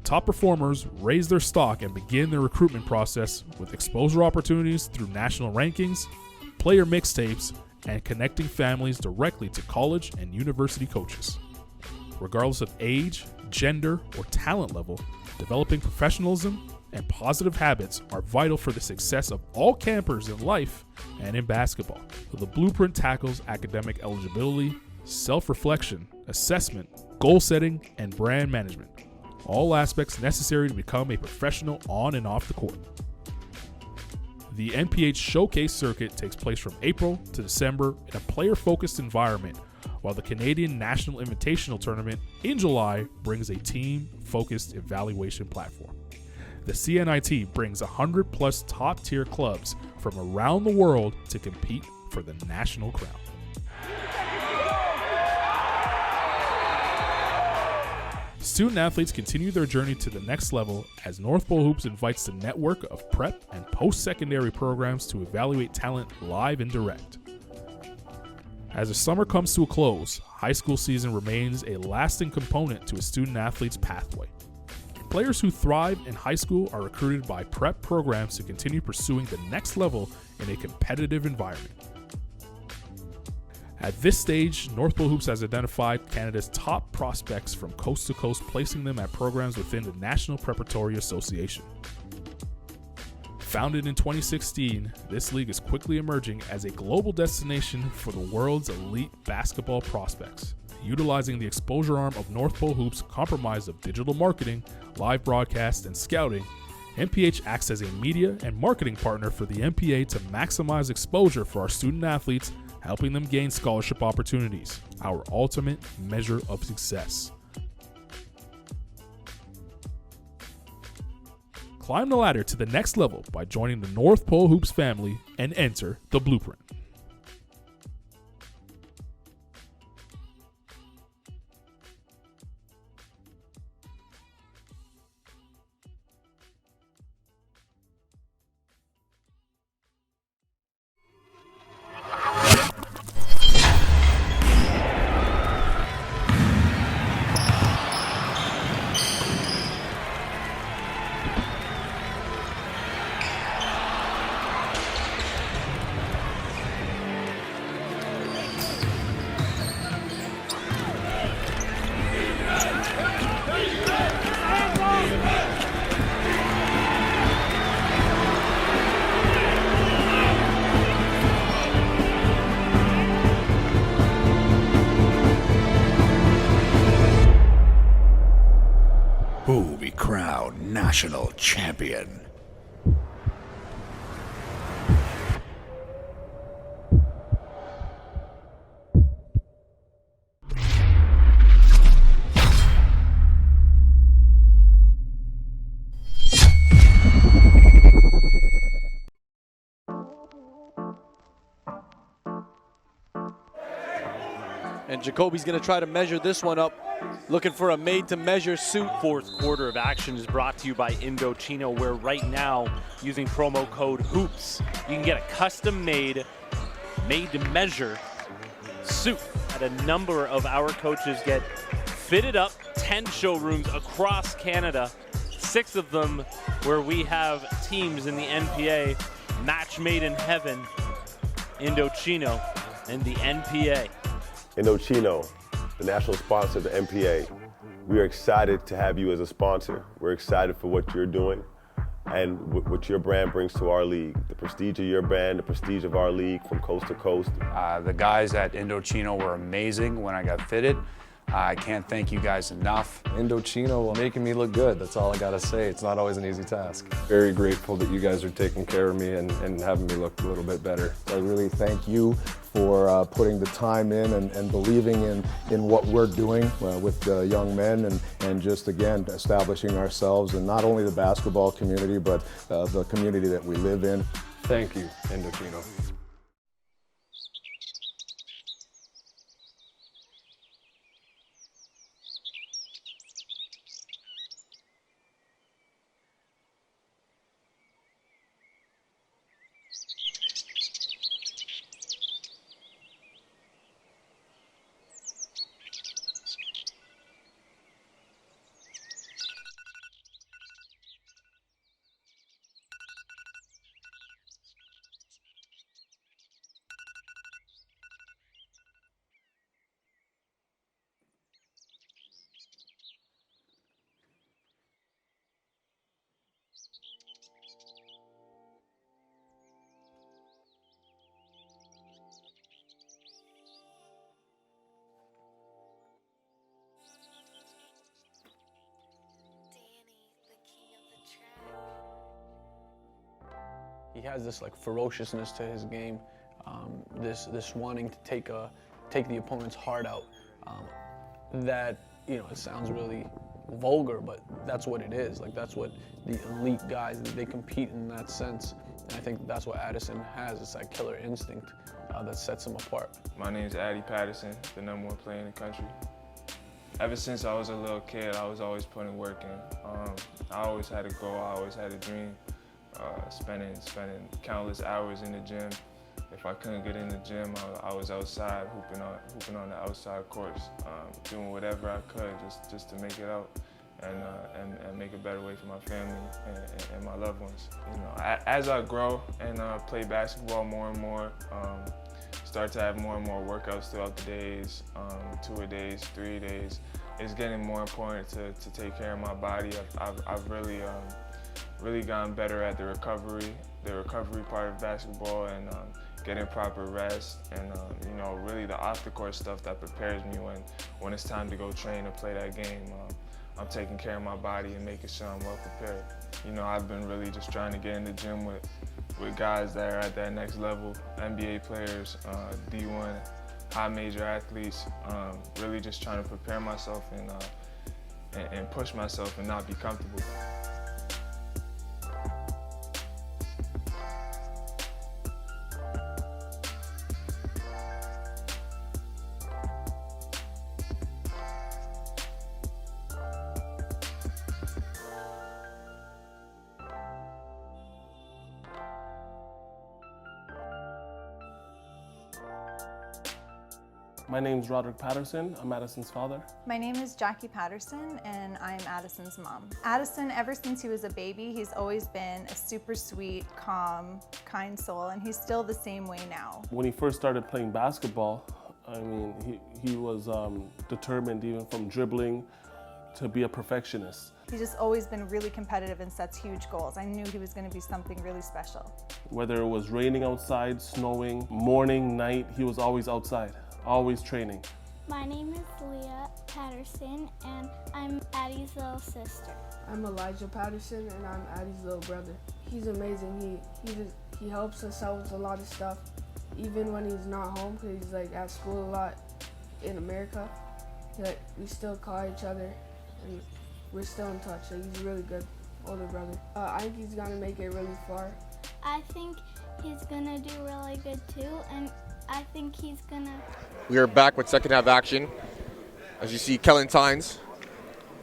Top performers raise their stock and begin their recruitment process with exposure opportunities through national rankings, player mixtapes, and connecting families directly to college and university coaches. Regardless of age, gender, or talent level, developing professionalism and positive habits are vital for the success of all campers in life and in basketball. The blueprint tackles academic eligibility, self-reflection, assessment, goal setting, and brand management, all aspects necessary to become a professional on and off the court. The NPH Showcase Circuit takes place from April to December in a player-focused environment, while the Canadian National Invitational Tournament in July brings a team-focused evaluation platform. The CNIT brings 100-plus top-tier clubs from around the world to compete for the national crown. Student athletes continue their journey to the next level as North Pole Hoops invites the network of prep and post-secondary programs to evaluate talent live and direct. As the summer comes to a close, high school season remains a lasting component to a student athlete's pathway. Players who thrive in high school are recruited by prep programs to continue pursuing the next level in a competitive environment. At this stage, North Pole Hoops has identified Canada's top prospects from coast to coast, placing them at programs within the National Preparatory Association. Founded in 2016, this league is quickly emerging as a global destination for the world's elite basketball prospects. Utilizing the exposure arm of North Pole Hoops, comprised of digital marketing, live broadcast, and scouting, NPH acts as a media and marketing partner for the NPA to maximize exposure for our student athletes, helping them gain scholarship opportunities, our ultimate measure of success. Climb the ladder to the next level by joining the North Pole Hoops family and enter the blueprint. Who will be crowned national champion? And Jacoby's going to try to measure this one up, looking for a made-to-measure suit. Fourth quarter of action is brought to you by Indochino, where right now, using promo code HOOPS, you can get a custom-made, made-to-measure suit that a number of our coaches get fitted up. 10 showrooms across Canada, 6 of them where we have teams in the NPA, match made in heaven. Indochino and the NPA. Indochino, the national sponsor of the NPA. We are excited to have you as a sponsor. We're excited for what you're doing and what your brand brings to our league. The prestige of your brand, the prestige of our league from coast to coast. The guys at Indochino were amazing when I got fitted. I can't thank you guys enough. Indochino making me look good, that's all I gotta say. It's not always an easy task. Very grateful that you guys are taking care of me and having me look a little bit better. I really thank you for putting the time in and believing in what we're doing with the young men and just, again, establishing ourselves in not only the basketball community, but the community that we live in. Thank you, Indochino. He has this like ferociousness to his game, this wanting to take the opponent's heart out. That, you know, it sounds really vulgar, but that's what it is. Like, that's what the elite guys, they compete in that sense. And I think that's what Addison has. It's that killer instinct that sets him apart. My name is Addy Patterson, the #1 player in the country. Ever since I was a little kid, I was always putting work in. I always had a goal, I always had a dream. Spending countless hours in the gym. If I couldn't get in the gym, I was outside hooping on the outside courts, doing whatever I could just to make it out and make a better way for my family and my loved ones. You know, as I grow and play basketball more and more, start to have more and more workouts throughout the days, 2-a-days, 3-a-days. It's getting more important to take care of my body. I've really gotten better at the recovery part of basketball and getting proper rest and you know, really the off the court stuff that prepares me when it's time to go train or play that game. I'm taking care of my body and making sure I'm well prepared. You know, I've been really just trying to get in the gym with guys that are at that next level, NBA players, D1, high major athletes, really just trying to prepare myself and push myself and not be comfortable. My name's Roderick Patterson. I'm Addison's father. My name is Jackie Patterson, and I'm Addison's mom. Addison, ever since he was a baby, he's always been a super sweet, calm, kind soul, and he's still the same way now. When he first started playing basketball, I mean, he was determined, even from dribbling, to be a perfectionist. He's just always been really competitive and sets huge goals. I knew he was going to be something really special. Whether it was raining outside, snowing, morning, night, he was always outside. Always training. My name is Leah Patterson, and I'm Addie's little sister. I'm Elijah Patterson, and I'm Addie's little brother. He's amazing. He helps us out with a lot of stuff, even when he's not home, because he's like at school a lot in America. We still call each other, and we're still in touch. He's a really good older brother. I think he's gonna make it really far. I think he's gonna do really good too, and I think he's gonna... We are back with second half action. As you see, Kellen Tynes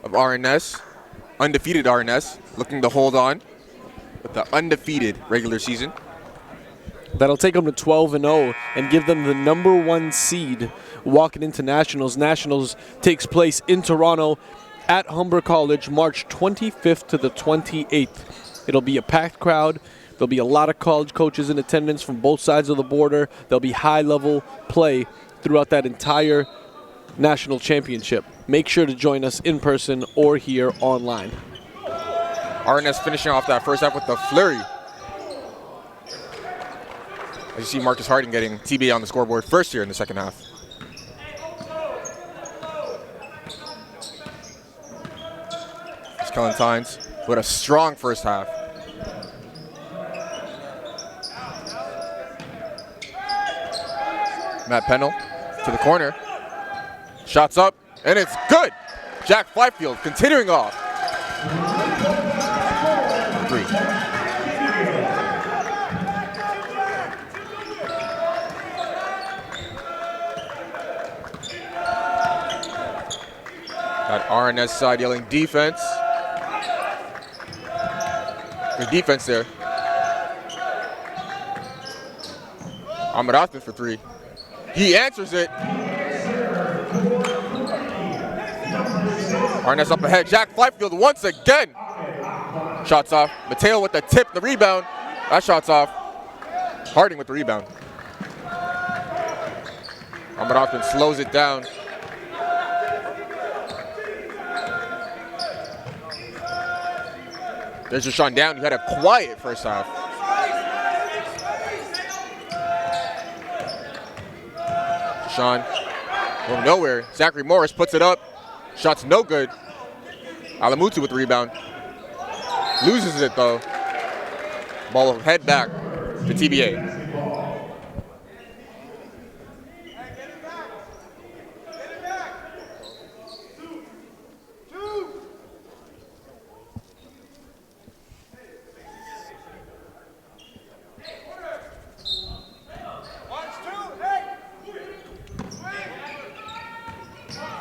of RNS, undefeated RNS, looking to hold on with the undefeated regular season. That'll take them to 12-0 and give them the #1 seed walking into Nationals. Nationals takes place in Toronto at Humber College, March 25th to the 28th. It'll be a packed crowd. There'll be a lot of college coaches in attendance from both sides of the border. There'll be high-level play throughout that entire national championship. Make sure to join us in person or here online. RNS finishing off that first half with the flurry. As you see Marcus Harding getting TBA on the scoreboard first here in the second half. It's Kellen Tynes with a strong first half. Matt Pennell to the corner. Shots up, and it's good. Jack Fifield continuing off. 3. Got RNS side yelling defense. Good defense there. Ahmed Othman for 3. He answers it. RNS up ahead. Jack Fifield once again. Shots off. Mateo with the tip, the rebound. That shot's off. Harding with the rebound. Ahmed Othman slows it down. There's Rashawn Down. He had a quiet first half. Rashawn from nowhere. Zachary Morris puts it up. Shot's no good. Alamutu with the rebound. Loses it though. Ball will head back to TBA.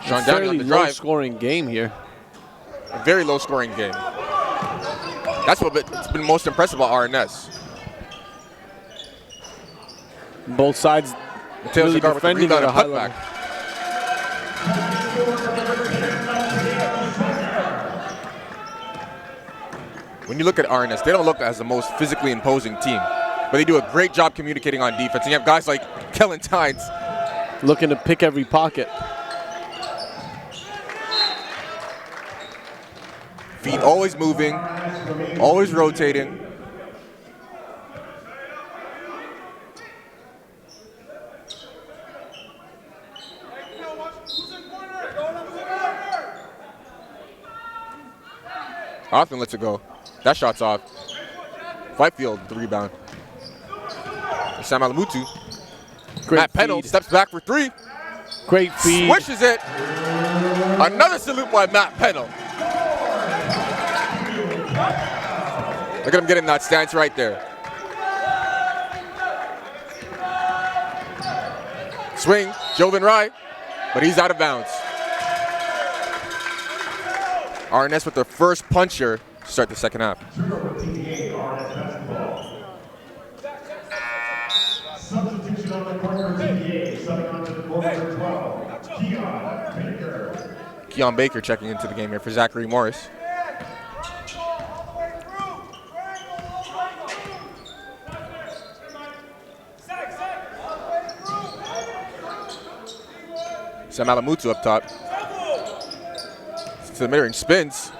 Sean Downey on the drive. Low-scoring game here. A very low-scoring game. That's what's been most impressive about RNS. Both sides really defending at a high level. When you look at RNS, they don't look as the most physically imposing team, but they do a great job communicating on defense. And you have guys like Kellen Tynes looking to pick every pocket. Feet always moving, always rotating. Othman lets it go. That shot's off. Fifield, the rebound. Sam Alamutu. Matt Pennell steps back for 3. Great feed. Swishes it. Another salute by Matt Pennell. Look at him getting that stance right there. Swing, Jovan Rai, but he's out of bounds. RNS with their first puncher to start the second half. Substitution on the corner for TBA, subbing onto the corner for 12, Keon Baker. Keon Baker checking into the game here for Zachary Morris. Sam Alamutu up top. To the mirror and spins.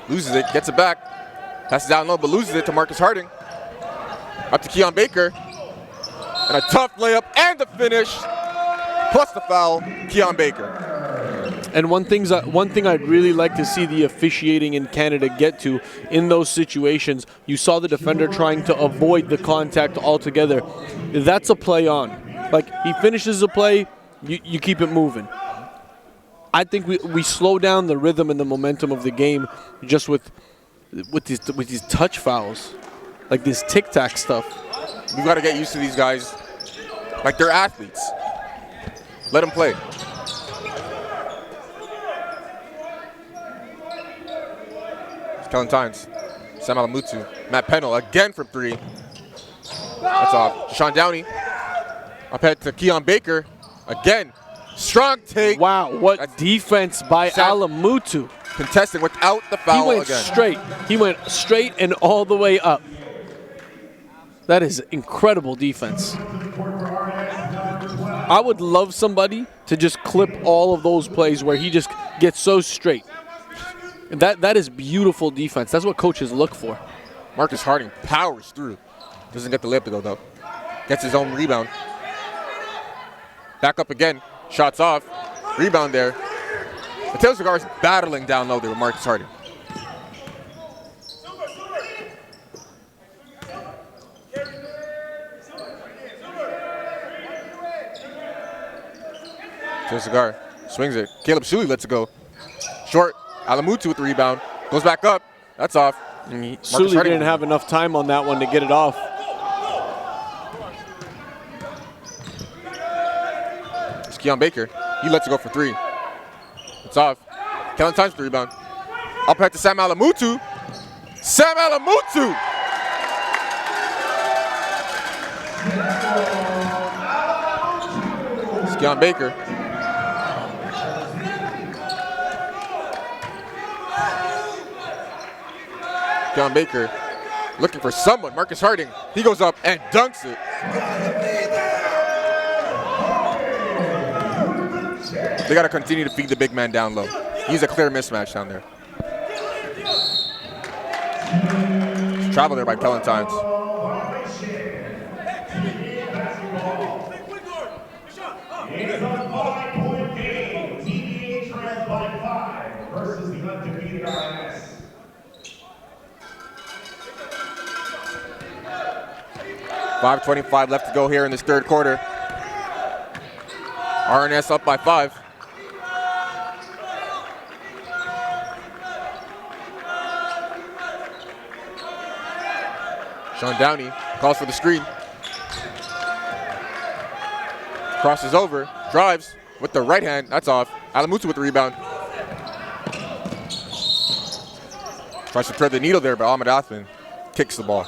Loses it, gets it back. Passes down low, but loses it to Marcus Harding. Up to Keon Baker. And a tough layup and the finish. plus the foul, Keon Baker. And one thing I'd really like to see the officiating in Canada get to in those situations, you saw the defender trying to avoid the contact altogether. That's a play on. Like, he finishes the play, you keep it moving. I think we slow down the rhythm and the momentum of the game just with these touch fouls, like this tic-tac stuff. You got to get used to these guys like they're athletes. Let them play. Calentines, Sam Alamutu, Matt Pennell again from 3. That's off. Sean Downey up ahead to Keon Baker again. Strong take. Wow, what defense by Alamutu. Contesting without the foul again. He went straight and all the way up. That is incredible defense. I would love somebody to just clip all of those plays where he just gets so straight. That is beautiful defense. That's what coaches look for. Marcus Harding powers through. Doesn't get the layup to go though. Gets his own rebound. Back up again. Shots off. Rebound there. Mateo Cigar is battling down low there with Marcus Harding. Mateo Cigar swings it. Caleb Shuley lets it go. Short. Alamutu with the rebound. Goes back up. That's off. Shuley didn't have enough time on that one to get it off. It's Keon Baker. He lets it go for 3. It's off. Kellen Times with the rebound. Up ahead to Sam Alamutu. Sam Alamutu! It's Keon Baker. Keon Baker looking for someone. Marcus Harding. He goes up and dunks it. They got to continue to feed the big man down low. He's a clear mismatch down there. Travel there by Kellen Times. It is a 5-point game. TBA trails by 5 versus the undefeated RNS. .525 left to go here in this third quarter. RNS up by 5. Sean Downey calls for the screen. Crosses over, drives with the right hand. That's off. Alamutu with the rebound. Tries to thread the needle there, but Ahmed Athman kicks the ball.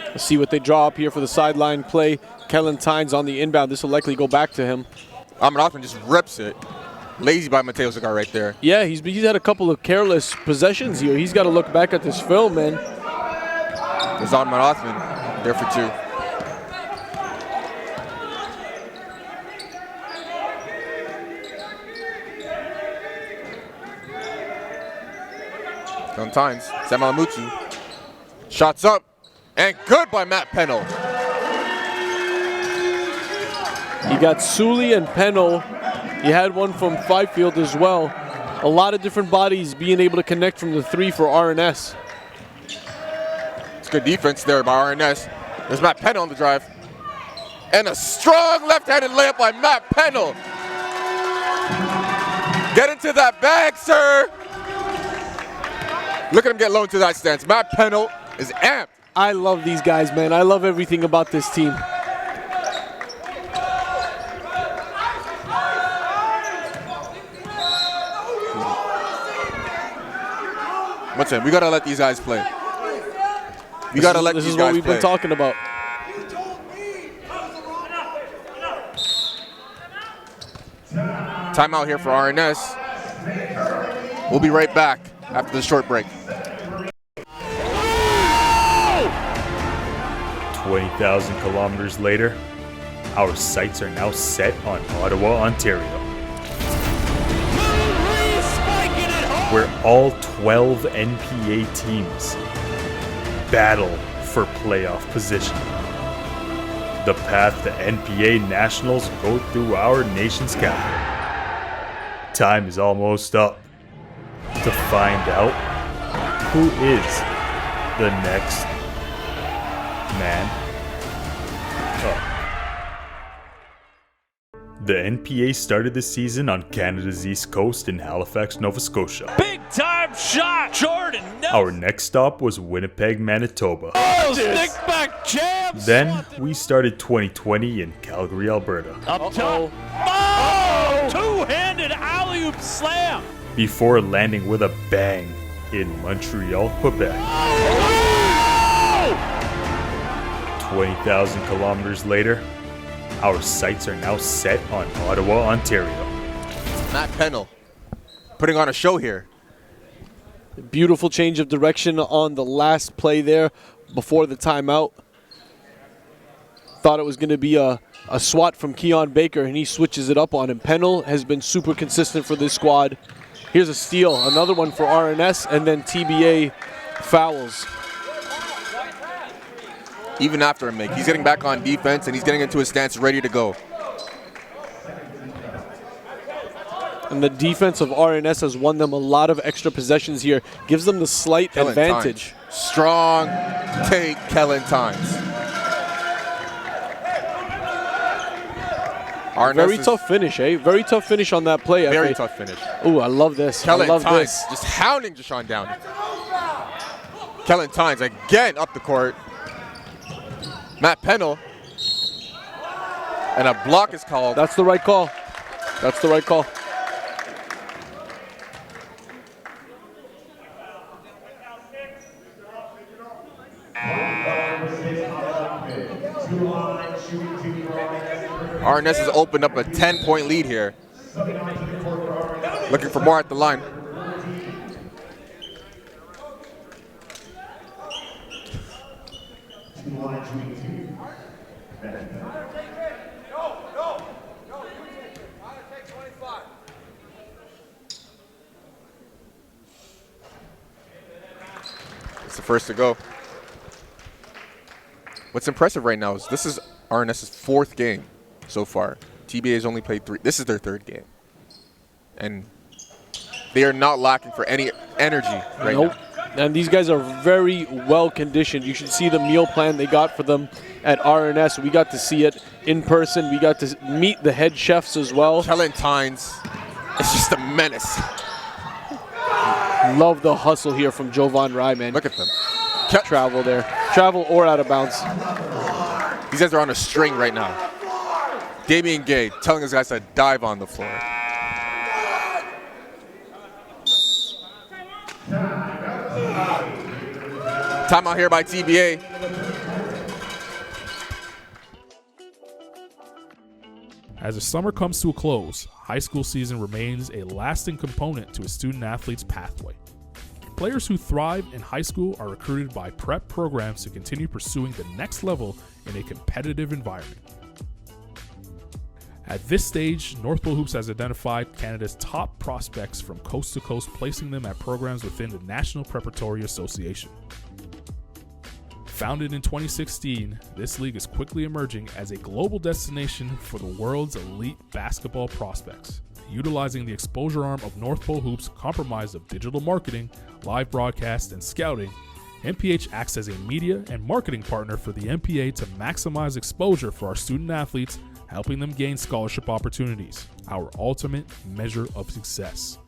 Let's see what they draw up here for the sideline play. Kellen Tynes on the inbound. This will likely go back to him. Ahmed Athman just rips it. Lazy by Mateo Cigar right there. Yeah, he's had a couple of careless possessions here. He's got to look back at this film, man. There's Ahmed Athman there for 2. Kellen Tynes, Sam Alamutu. Shots up. And good by Matt Pennell. You got Sully and Pennell. You had one from Fifield as well. A lot of different bodies being able to connect from the 3 for RNS. It's good defense there by RNS. There's Matt Pennell on the drive. And a strong left-handed layup by Matt Pennell. Get into that bag, sir. Look at him get low into that stance. Matt Pennell is amped. I love these guys, man. I love everything about this team. Once again, we got to let these guys play. We got to let these guys play. This is what we've been talking about. Timeout here for RNS. We'll be right back after the short break. 20,000 kilometers later, our sights are now set on Ottawa, Ontario, where all 12 NPA teams battle for playoff position. The path to NPA Nationals go through our nation's capital. Time is almost up to find out who is the next man up. The NPA started the season on Canada's east coast in Halifax, Nova Scotia. Big time shot, Jordan. Our next stop was Winnipeg, Manitoba. Oh, stick back jams. Then we started 2020 in Calgary, Alberta. Up top. Oh, two-handed alley-oop slam. Before landing with a bang in Montreal, Quebec. 20,000 kilometers later, our sights are now set on Ottawa, Ontario. Matt Pennell putting on a show here. Beautiful change of direction on the last play there before the timeout. Thought it was going to be a swat from Keon Baker, and he switches it up on him. Pennell has been super consistent for this squad. Here's a steal, another one for RNS, and then TBA fouls. Even after a make, he's getting back on defense and he's getting into his stance ready to go. And the defense of RNS has won them a lot of extra possessions here. Gives them the slight Kellen advantage. Tynes. Strong take, Kellen Tynes. Very tough finish, eh? Very tough finish on that play. Very tough finish. Oh, I love this. Kellen I love Tynes this. just hounding Deshaun down. Kellen Tynes again up the court. Matt Pennell. And a block is called. That's the right call. That's the right call. RNS has opened up a 10-point lead here. Looking for more at the line. It's the first to go. What's impressive right now is this is RNS's fourth game so far. TBA has only played 3. This is their third game. And they are not lacking for any energy right now. And these guys are very well conditioned. You should see the meal plan they got for them at RNS. We got to see it in person. We got to meet the head chefs as well. Kellen Tynes is just a menace. Love the hustle here from Jovan Ryman. Look at them. Travel there. Travel or out of bounds. These guys are on a string right now. Damian Gay telling his guys to dive on the floor. Timeout here by TBA. As the summer comes to a close, high school season remains a lasting component to a student-athlete's pathway. Players who thrive in high school are recruited by prep programs to continue pursuing the next level in a competitive environment. At this stage, North Pole Hoops has identified Canada's top prospects from coast to coast, placing them at programs within the National Preparatory Association. Founded in 2016, this league is quickly emerging as a global destination for the world's elite basketball prospects. Utilizing the exposure arm of North Pole Hoops, comprised of digital marketing, live broadcast, and scouting, NPH acts as a media and marketing partner for the NPA to maximize exposure for our student athletes, helping them gain scholarship opportunities, our ultimate measure of success.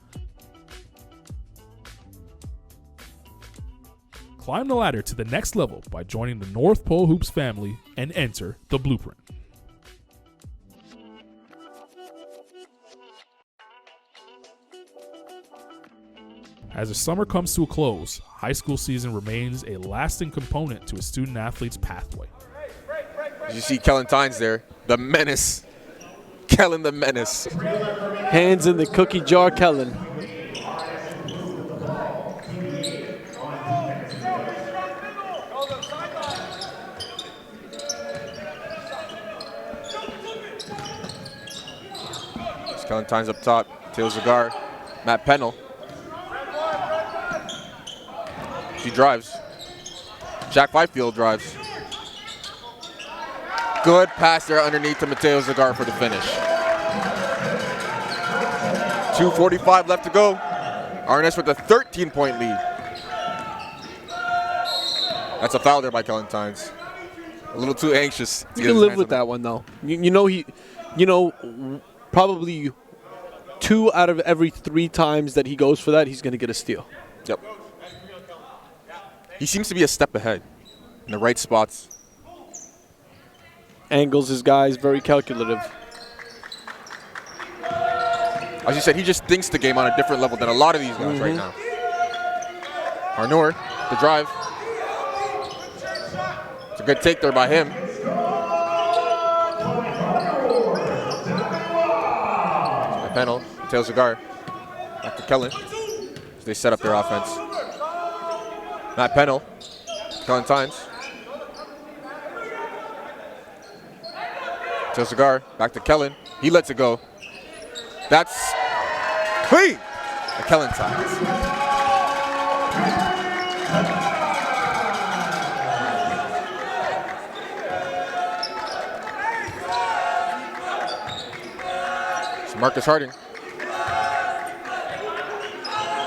Climb the ladder to the next level by joining the North Pole Hoops family and enter the blueprint. As the summer comes to a close, high school season remains a lasting component to a student athlete's pathway. You see Kellen Tynes there, the menace. Kellen the menace. Hands in the cookie jar, Kellen. Kelentine's up top. Mateo Zagar. Matt Pennell. She drives. Jack Fifield drives. Good pass there underneath to Mateo Zagar for the finish. 2:45 left to go. Arness with a 13-point lead. That's a foul there by Kelentine's. A little too anxious. You can live with that one though. You know, probably 2 out of every 3 times that he goes for that, he's going to get a steal. Yep. He seems to be a step ahead in the right spots. Angles his guys, very calculative. As you said, he just thinks the game on a different level than a lot of these guys right now. Arnour, the drive. It's a good take there by him. Pennell, Mateo Zagar. Back to Kellen. As they set up their offense. Matt Pennell, Kelentine's. Mateo Zagar, back to Kellen. He lets it go. That's clean. The Kelentine's. Marcus Harding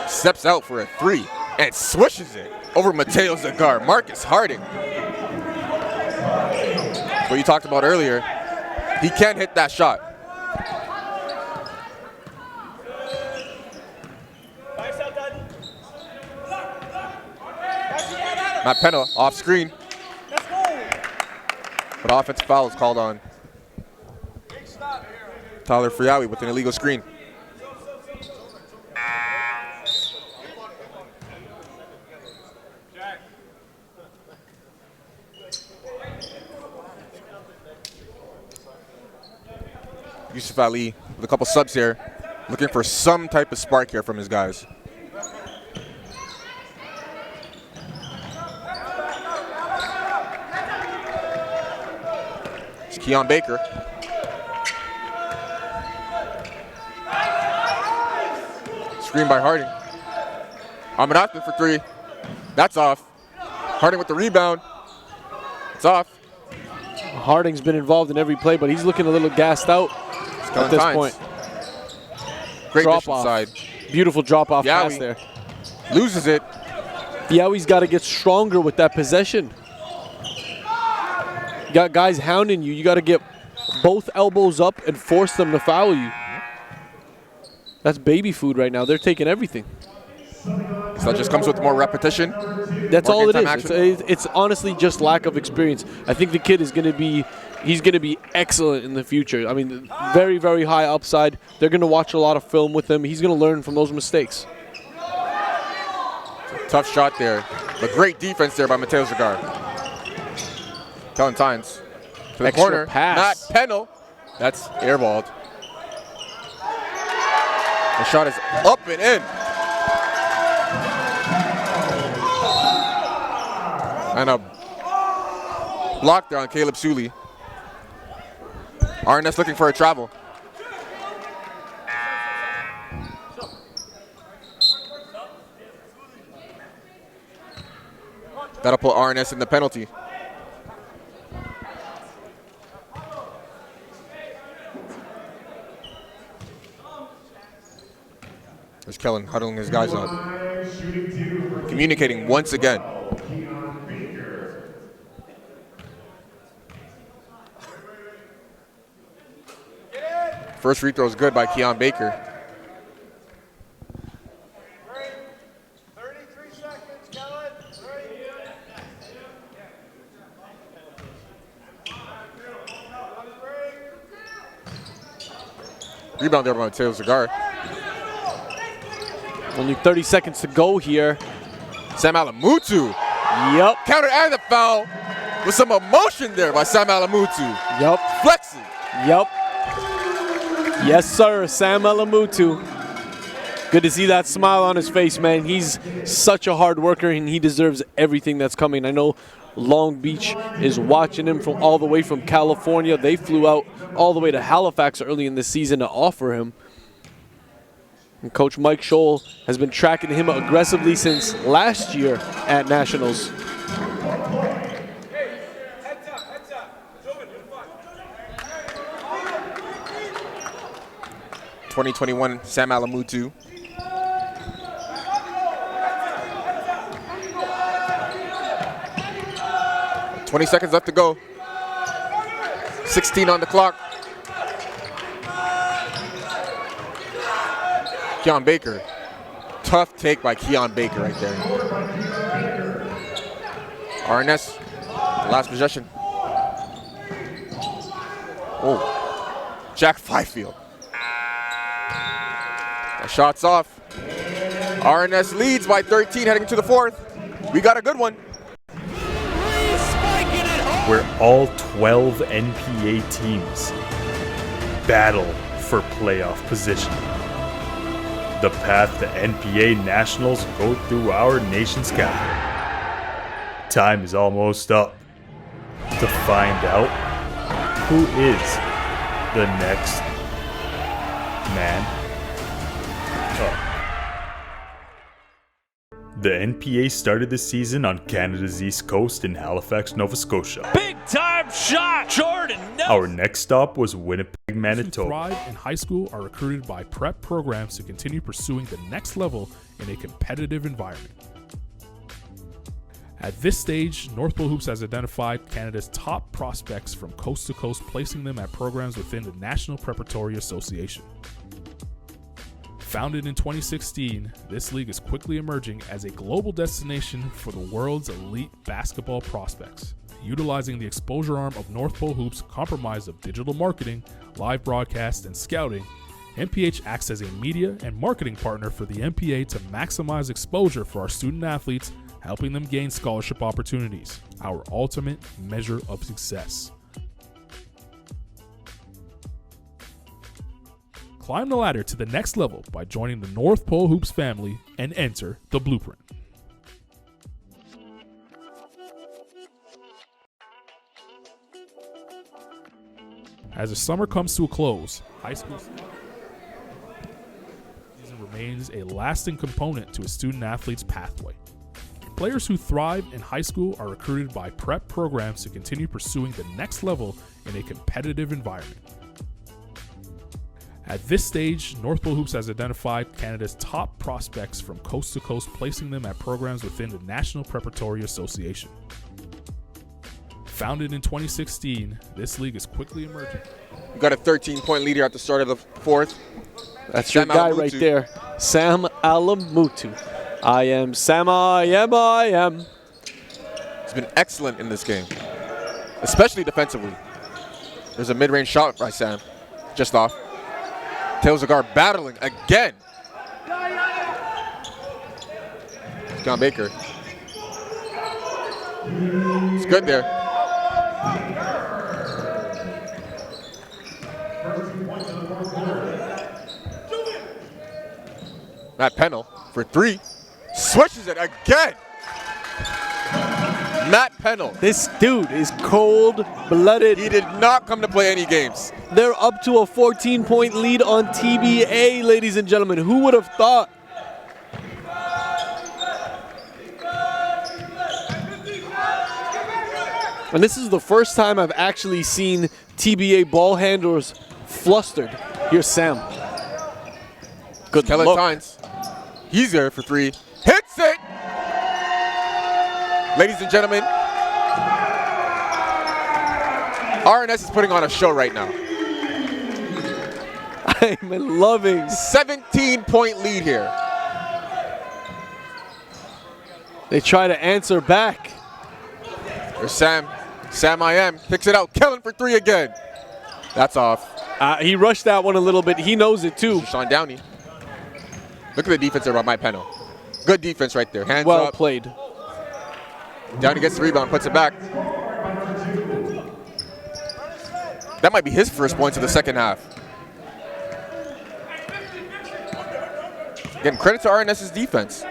steps out for a 3 and swishes it over Mateo Zagar. Marcus Harding. What you talked about earlier, he can't hit that shot. Matt Pennell off screen. But offensive foul is called on Tyler Friawi with an illegal screen. Yusuf Ali with a couple subs here, looking for some type of spark here from his guys. It's Keon Baker. Screen by Harding. Ahmed Athman for 3. That's off. Harding with the rebound. It's off. Harding's been involved in every play, but he's looking a little gassed out at this point. Great drop dish off. inside. Beautiful drop off pass there. Loses it. Yowi's got to get stronger with that possession. You got guys hounding you. You got to get both elbows up and force them to foul you. That's baby food right now. They're taking everything. So that just comes with more repetition? That's all it is. It's honestly just lack of experience. I think the kid is going to be, he's going to be excellent in the future. I mean, very, very high upside. They're going to watch a lot of film with him. He's going to learn from those mistakes. Tough shot there, but great defense there by Mateo Zagar. Kelentine's to the Extra corner. pass. Matt Pennell. That's airballed. The shot is up and in. And a block there on Caleb Suley. Arness looking for a travel. That'll put Arness in the penalty. There's Kellen huddling his guys up. Communicating once again. First free throw is good by Keon Baker. Rebound there by Mateo Zagar. Only 30 seconds to go here. Sam Alamutu. Yep. Counter and the foul with some emotion there by Sam Alamutu. Yep. Flexing. Yep. Yes, sir. Sam Alamutu. Good to see that smile on his face, man. He's such a hard worker, and he deserves everything that's coming. I know Long Beach is watching him from all the way from California. They flew out all the way to Halifax early in the season to offer him. And Coach Mike Scholl has been tracking him aggressively since last year at Nationals. '21 Sam Alamutu. "20 seconds left to go. 16 on the clock. Keon Baker. Tough take by Keon Baker right there. RNS, last possession. Oh, Jack Fifield. That shot's off. RNS leads by 13 heading to the fourth. We got a good one. Where all 12 NPA teams battle for playoff position. The path to NPA Nationals go through our nation's capital. Time is almost up to find out who is the next man up. The NPA started the season on Canada's east coast in Halifax, Nova Scotia. Big time shot, Jordan. No. Our next stop was Winnipeg, Those who Manitoba. thrive in high school are recruited by prep programs to continue pursuing the next level in a competitive environment. At this stage, North Pole Hoops has identified Canada's top prospects from coast to coast, placing them at programs within the National Preparatory Association. Founded in 2016, this league is quickly emerging as a global destination for the world's elite basketball prospects. Utilizing the exposure arm of North Pole Hoops, comprised of digital marketing, live broadcast, and scouting, NPH acts as a media and marketing partner for the NPA to maximize exposure for our student athletes, helping them gain scholarship opportunities, our ultimate measure of success. Climb the ladder to the next level by joining the North Pole Hoops family and enter the blueprint. As the summer comes to a close, high school season remains a lasting component to a student athlete's pathway. Players who thrive in high school are recruited by prep programs to continue pursuing the next level in a competitive environment. At this stage, North Pole Hoops has identified Canada's top prospects from coast to coast, placing them at programs within the National Preparatory Association. Founded in 2016, this league is quickly emerging. We got a 13-point lead here at the start of the fourth. That's your guy right there, Sam Alamutu. I am Sam, I am. He's been excellent in this game, especially defensively. There's a mid-range shot by Sam, just off. Tails of guard battling again. John Baker. It's good there. Matt Pennell for three. Switches it again. Matt Pennell. This dude is cold-blooded. He did not come to play any games. They're up to a 14-point lead on TBA, ladies and gentlemen. Who would have thought? And this is the first time I've actually seen TBA ball handlers flustered. Here's Sam. Good Kellen look. Tynes. He's there for three. Hits it! Ladies and gentlemen, RNS is putting on a show right now. I'm loving. 17-point lead here. They try to answer back. There's Sam. Sam I am. Picks it out. Kellen for three again. That's off. He rushed that one a little bit. He knows it too. Sean Downey. Look at the defense there by Mike Pennell. Good defense right there. Hands well up. played. Downey gets the rebound, puts it back. That might be his first points of the second half. Again, credit to RNS's defense.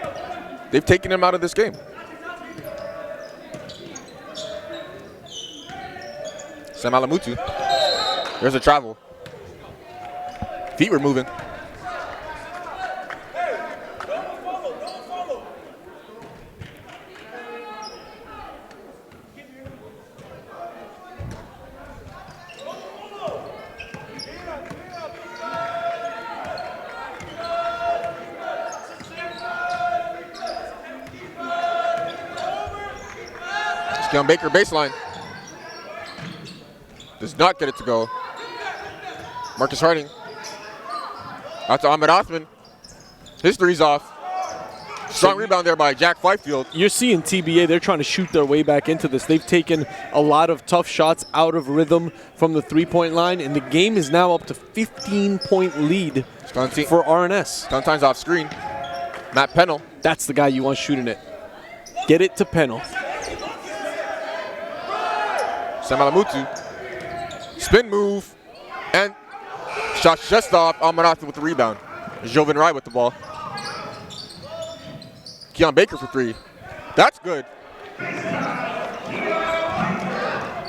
They've taken him out of this game. Sam Alamutu. There's a travel. Feet were moving. Keon Baker baseline. Does not get it to go. Marcus Harding. Out to Ahmed Othman. His three's off. Strong rebound there by Jack Fifield. You're seeing TBA, they're trying to shoot their way back into this. They've taken a lot of tough shots out of rhythm from the three-point line, and the game is now up to 15-point lead for RNS. Sometimes off screen. Matt Pennell. That's the guy you want shooting it. Get it to Pennell. Sam Alamutu. Spin move. And shot just off. Ahmed Othman with the rebound. Jovan Rai with the ball. Keon Baker for three. That's good.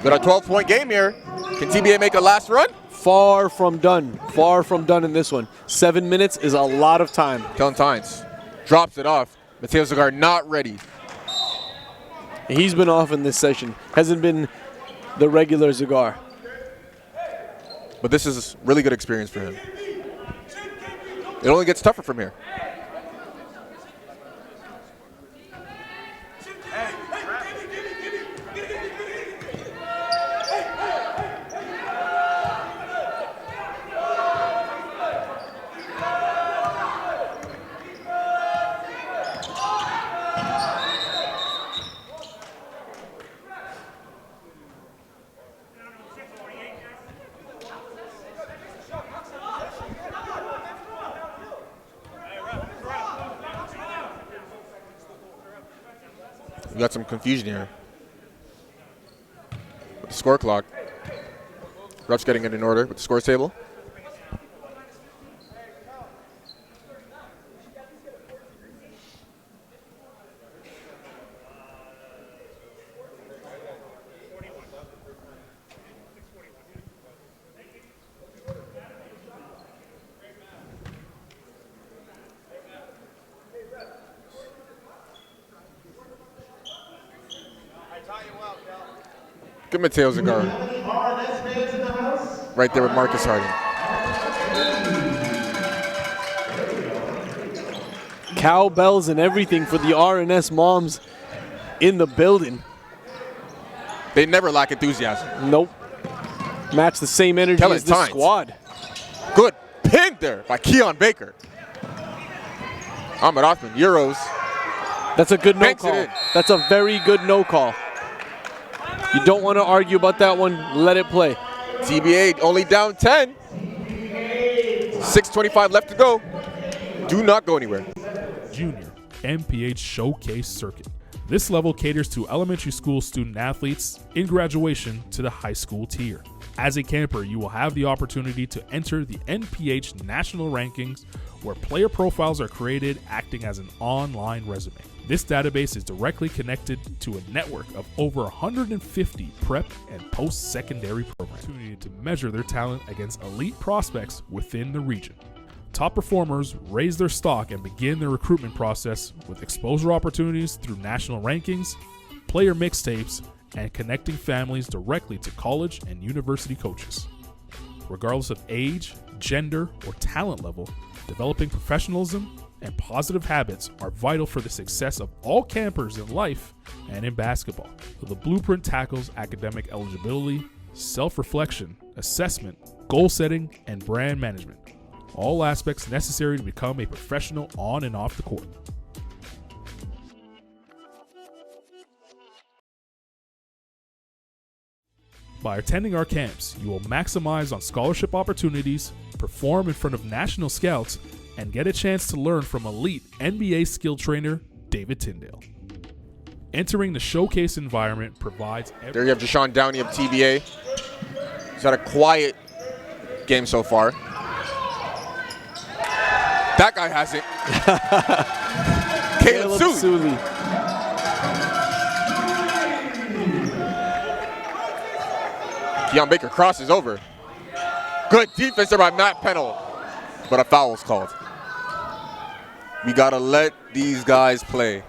Got a 12-point game here. Can TBA make a last run? Far from done. Far from done in this one. 7 minutes is a lot of time. Kellen Tynes drops it off. Mateo Zagar not ready. He's been off in this session. Hasn't been the regular Zagar. But this is a really good experience for him. It only gets tougher from here. We got some confusion here with the score clock. Refs getting it in order with the scores table. Good Mateo Zagar. Right there with Marcus Harding. Cowbells and everything for the RNS moms in the building. They never lack enthusiasm. Nope. Match the same energy as this squad. Good ping there by Keon Baker. Ahmed Othman, Euros. That's a good no call. That's a very good no call. You don't want to argue about that one. Let it play. TBA only down 10. 6:25 left to go. Do not go anywhere. Junior MPH Showcase Circuit. This level caters to elementary school student athletes in graduation to the high school tier. As a camper, you will have the opportunity to enter the NPH national rankings, where player profiles are created acting as an online resume. This database is directly connected to a network of over 150 prep and post-secondary programs. Opportunity to measure their talent against elite prospects within the region. Top performers raise their stock and begin their recruitment process with exposure opportunities through national rankings, player mixtapes, and connecting families directly to college and university coaches. Regardless of age, gender, or talent level, developing professionalism and positive habits are vital for the success of all campers in life and in basketball. The blueprint tackles academic eligibility, self-reflection, assessment, goal setting, and brand management. All aspects necessary to become a professional on and off the court. By attending our camps, you will maximize on scholarship opportunities, perform in front of national scouts, and get a chance to learn from elite NBA skill trainer David Tyndale. Entering the showcase environment provides... There you have Deshaun Downey of TBA. He's had a quiet game so far. That guy hasn't. Caleb Suley. Keon Baker crosses over. Good defense there by Matt Pennell, but a foul is called. We gotta let these guys play.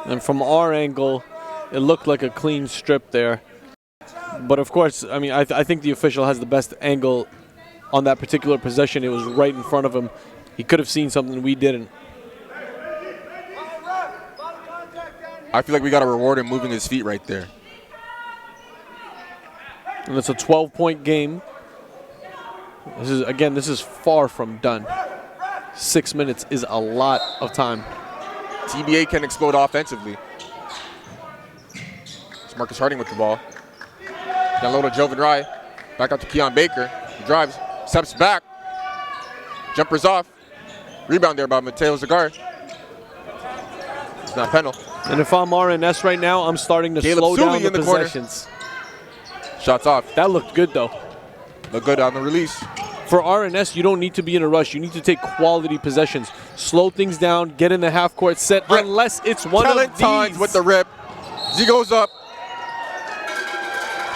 And from our angle, it looked like a clean strip there. But of course, I mean, I think the official has the best angle on that particular possession. It was right in front of him. He could have seen something we didn't. I feel like we got to reward him moving his feet right there. And it's a 12-point game. This is far from done. 6 minutes is a lot of time. TBA can explode offensively. It's Marcus Harding with the ball. Down low to Jovan Rai. Back out to Keon Baker. He drives, steps back. Jumpers off. Rebound there by Mateo Zagar. It's not Pennell. And if I'm RNS right now, I'm starting to slow down the possessions. Shots off. That looked good, though. Looked good on the release. For RNS, you don't need to be in a rush. You need to take quality possessions. Slow things down, get in the half-court set, unless it's one of these. Kellen with the rip. Z goes up.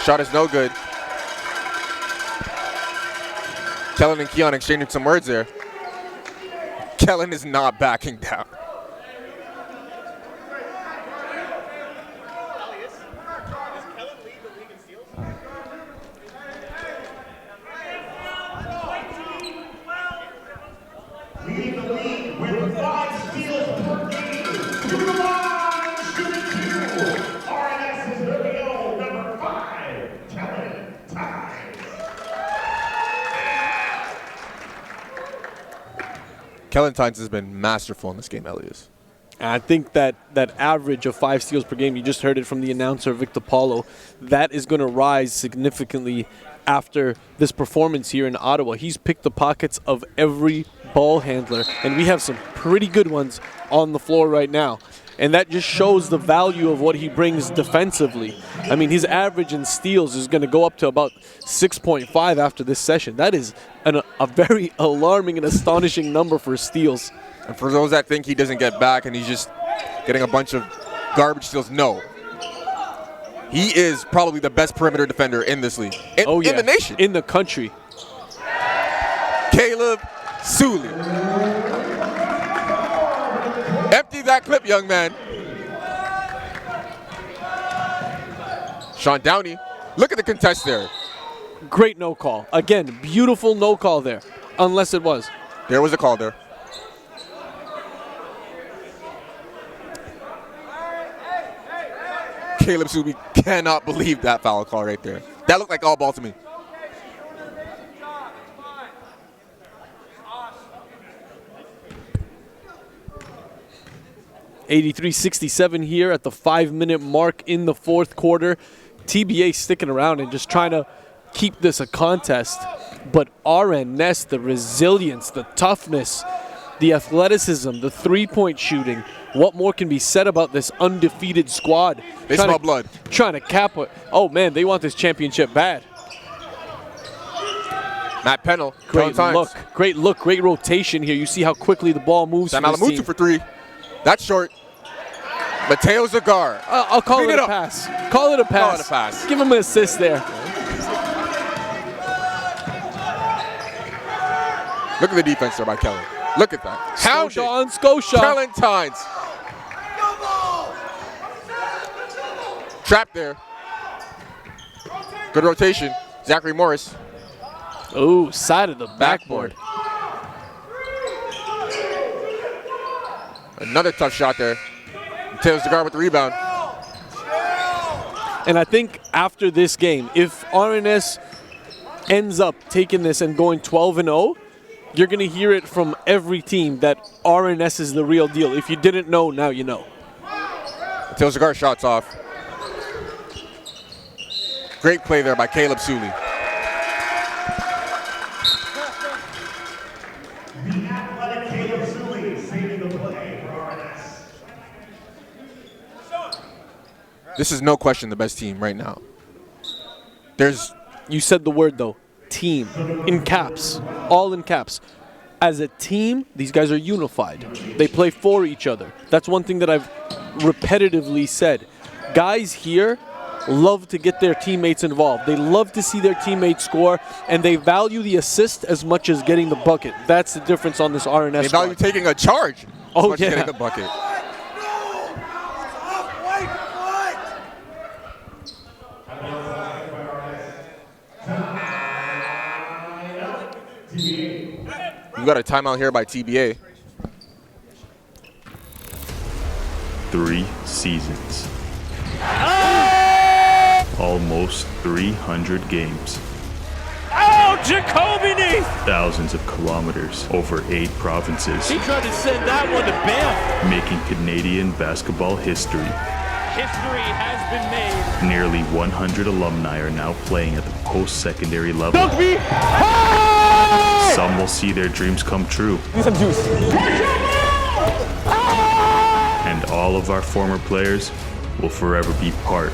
Shot is no good. Kellen and Keon exchanging some words there. Kellen is not backing down. Leading the league with 5 steals per game. To the line, shooting 2. RNS's very own number 5, Kellen Tynes. Kellen Tynes has been masterful in this game, Elias. And I think that average of 5 steals per game, you just heard it from the announcer, Victor Paulo, that is going to rise significantly after this performance here in Ottawa. He's picked the pockets of every ball handler, and we have some pretty good ones on the floor right now. And that just shows the value of what he brings defensively. I mean, his average in steals is going to go up to about 6.5 after this session. That is a very alarming and astonishing number for steals. And for those that think he doesn't get back and he's just getting a bunch of garbage steals, no. He is probably the best perimeter defender in this league. In the nation. In the country. Caleb Sully. Empty that clip, young man. Sean Downey. Look at the contest there. Great no call. Again, beautiful no call there. Unless it was. There was a call there. Caleb Sully cannot believe that foul call right there. That looked like all ball to me. (83-67) here at the 5-minute mark in the fourth quarter. TBA sticking around and just trying to keep this a contest. But RNS, the resilience, the toughness, the athleticism, the three-point shooting. What more can be said about this undefeated squad? They smell blood. Trying to cap it. Oh, man, they want this championship bad. Matt Pennell. Great look, great rotation here. You see how quickly the ball moves. Sam Alamutu for 3. That's short. Mateo Zagar. I'll call it a pass. Call it a pass. Call it a pass. Give him an assist there. Look at the defense there by Kellen. Look at that. Scotia on Scotia. Kellen Tynes. Trapped there. Good rotation. Zachary Morris. Ooh, side of the backboard. Another tough shot there. Mateo Zagar with the rebound. And I think after this game, if RNS ends up taking this and going 12-0, you're going to hear it from every team that RNS is the real deal. If you didn't know, now you know. Mateo Zagar shots off. Great play there by Caleb Sully. The athletic Caleb Sully saving the play for RNS. This is no question the best team right now. You said the word, though. Team. In caps. All in caps. As a team, these guys are unified. They play for each other. That's one thing that I've repetitively said. Guys here love to get their teammates involved. They love to see their teammates score, and they value the assist as much as getting the bucket. That's the difference on this RNS They value squad. taking a charge as much as getting the bucket. We got a timeout here by TBA. 3 seasons. Almost 300 games. Oh, Jacoby Neath! Thousands of kilometers over 8 provinces. He tried to send that one to Banff. Making Canadian basketball history. History has been made. Nearly 100 alumni are now playing at the post-secondary level. Dugby! Some will see their dreams come true. Need some juice. And all of our former players will forever be part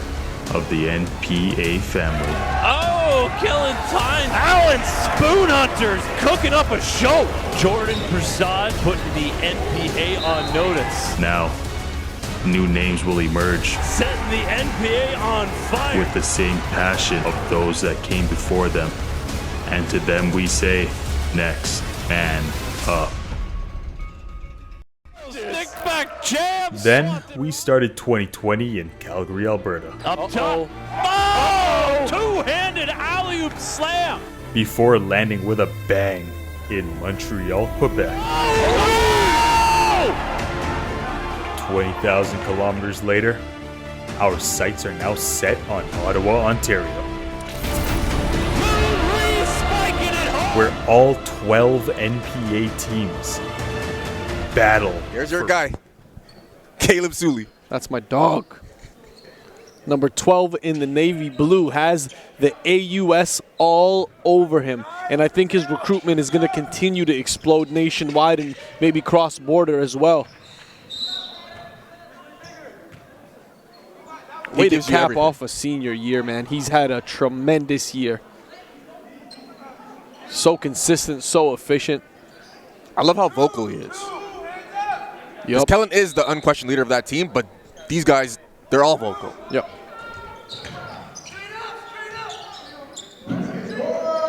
of the NPA family. Oh, killing time. Alan Spoon Hunters cooking up a show. Jordan Prasad putting the NPA on notice. Now, new names will emerge. Setting the NPA on fire. With the same passion of those that came before them. And to them we say, next man up. Stick back jams. Then we started 2020 in Calgary, Alberta. Up top. Oh! Two-handed alley-oop slam. Before landing with a bang in Montreal, Quebec. 20,000 kilometers later, our sights are now set on Ottawa, Ontario. Where all 12 NPA teams battle. Here's your guy, Caleb Sully. That's my dog. Number 12 in the navy blue has the AUS all over him. And I think his recruitment is going to continue to explode nationwide and maybe cross-border as well. Way to cap off a senior year, man. He's had a tremendous year. So consistent, so efficient. I love how vocal he is. Yep. Kellen is the unquestioned leader of that team, but these guys, they're all vocal. Yep.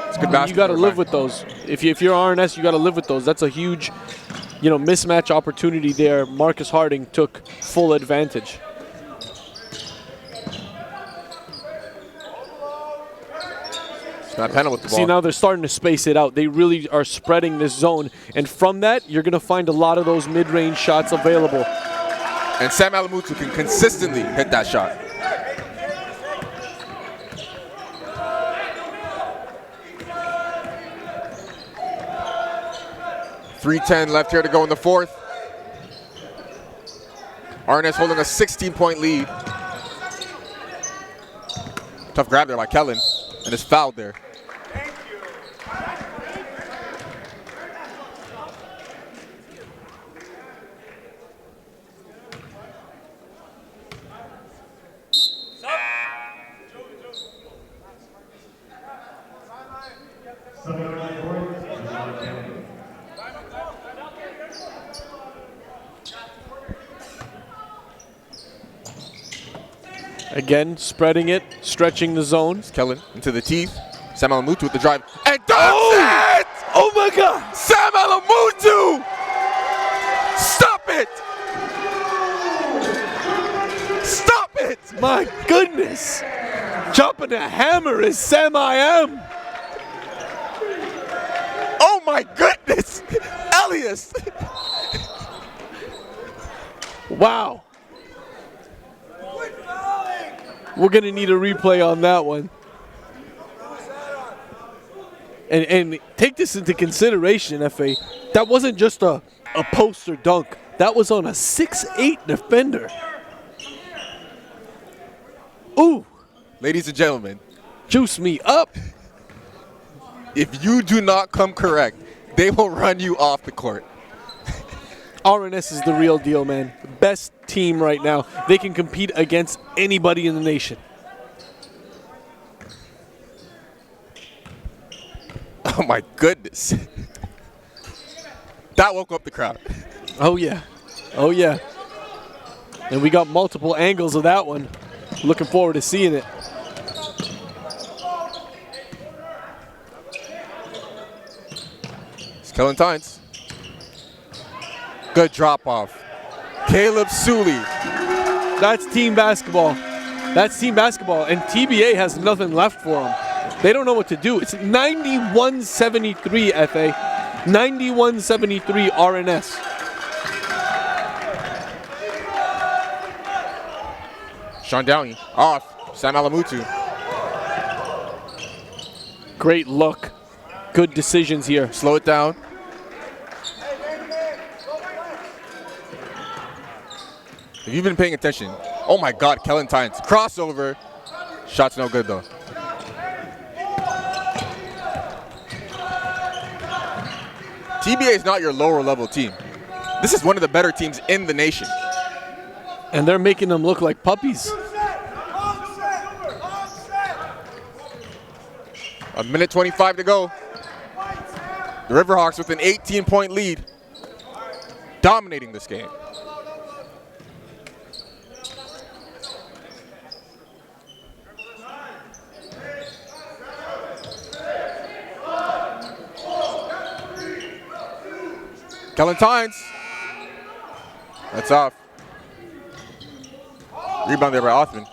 It's good basketball. You got to live with those. If you're RNS, you got to live with those. That's a huge, mismatch opportunity there. Marcus Harding took full advantage. Not Penna with the ball. See, now they're starting to space it out. They really are spreading this zone. And from that, you're going to find a lot of those mid-range shots available. And Sam Alamutu can consistently hit that shot. .310 left here to go in the fourth. RNS holding a 16-point lead. Tough grab there by Kellen. And it's fouled there. Again, spreading it, stretching the zone. Kellen into the teeth. Sam Alamutu with the drive. And dunks it! Oh my God! Sam Alamutu! Stop it! Stop it! My goodness! Jumping a hammer is Sam I Am. Oh my goodness! Elias! Wow. We're going to need a replay on that one. And take this into consideration, FA. That wasn't just a poster dunk. That was on a 6'8" defender. Ooh. Ladies and gentlemen. Juice me up. If you do not come correct, they will run you off the court. RNS is the real deal, man. Best team right now. They can compete against anybody in the nation. Oh my goodness. That woke up the crowd. Oh yeah. Oh yeah. And we got multiple angles of that one. Looking forward to seeing it. It's Kellen Tynes. Good drop off. Caleb Sully. That's team basketball. That's team basketball, and TBA has nothing left for them. They don't know what to do. It's 91-73 FA, 91-73 RNS. Sean Downey off. Sam Alamutu. Great look. Good decisions here. Slow it down. If you've been paying attention, oh my God, Kellen Tynes. Crossover. Shot's no good though. TBA is not your lower level team. This is one of the better teams in the nation. And they're making them look like puppies. A minute 25 to go. The Riverhawks with an 18-point lead, dominating this game. Kellen Tynes. That's off. Rebound there by Othman.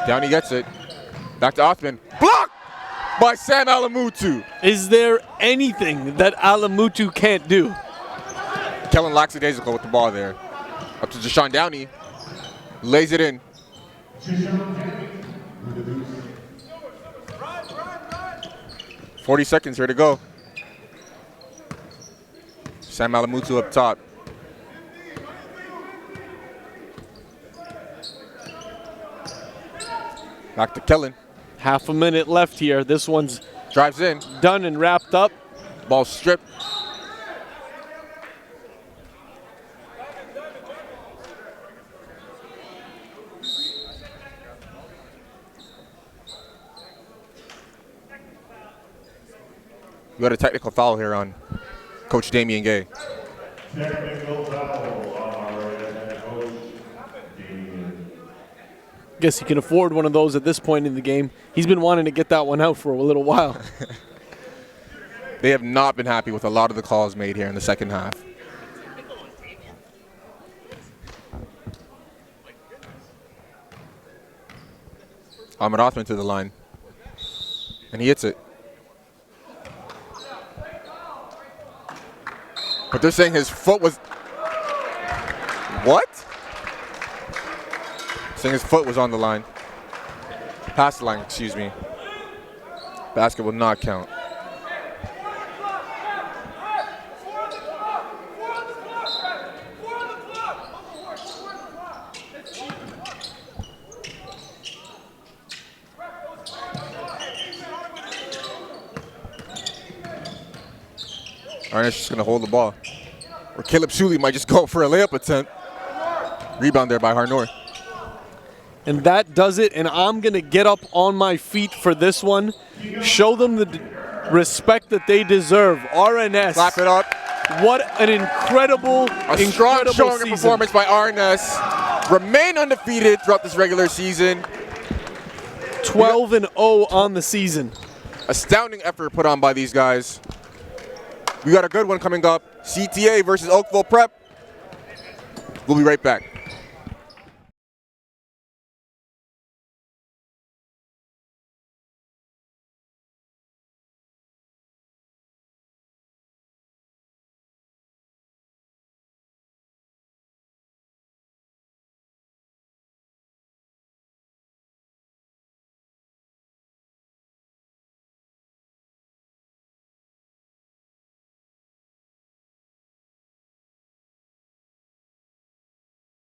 Downey gets it. Back to Othman. Blocked by Sam Alamutu. Is there anything that Alamutu can't do? Kellen lackadaisical with the ball there. Up to Deshaun Downey. Lays it in. 40 seconds here to go. Sam Alamutu up top. Back to Kellen. Half a minute left here. This one's drives in. Done and wrapped up. Ball stripped. We got a technical foul here on Coach Damian Gay. Technical foul on our head coach, Damian. Guess he can afford one of those at this point in the game. He's been wanting to get that one out for a little while. They have not been happy with a lot of the calls made here in the second half. Ahmed Othman to the line. And he hits it. But they're saying his foot was... What? Saying his foot was on the line. Past the line, excuse me. Basket will not count. Arnett's just going to hold the ball. Or Caleb Sully might just go for a layup attempt. Rebound there by Harnor. And that does it, and I'm going to get up on my feet for this one. Show them the respect that they deserve. RNS. Clap it up. What an incredible, strong showing season. of performance by RNS. Remain undefeated throughout this regular season. 12-0 on the season. Astounding effort put on by these guys. We got a good one coming up. CTA versus Oakville Prep. We'll be right back.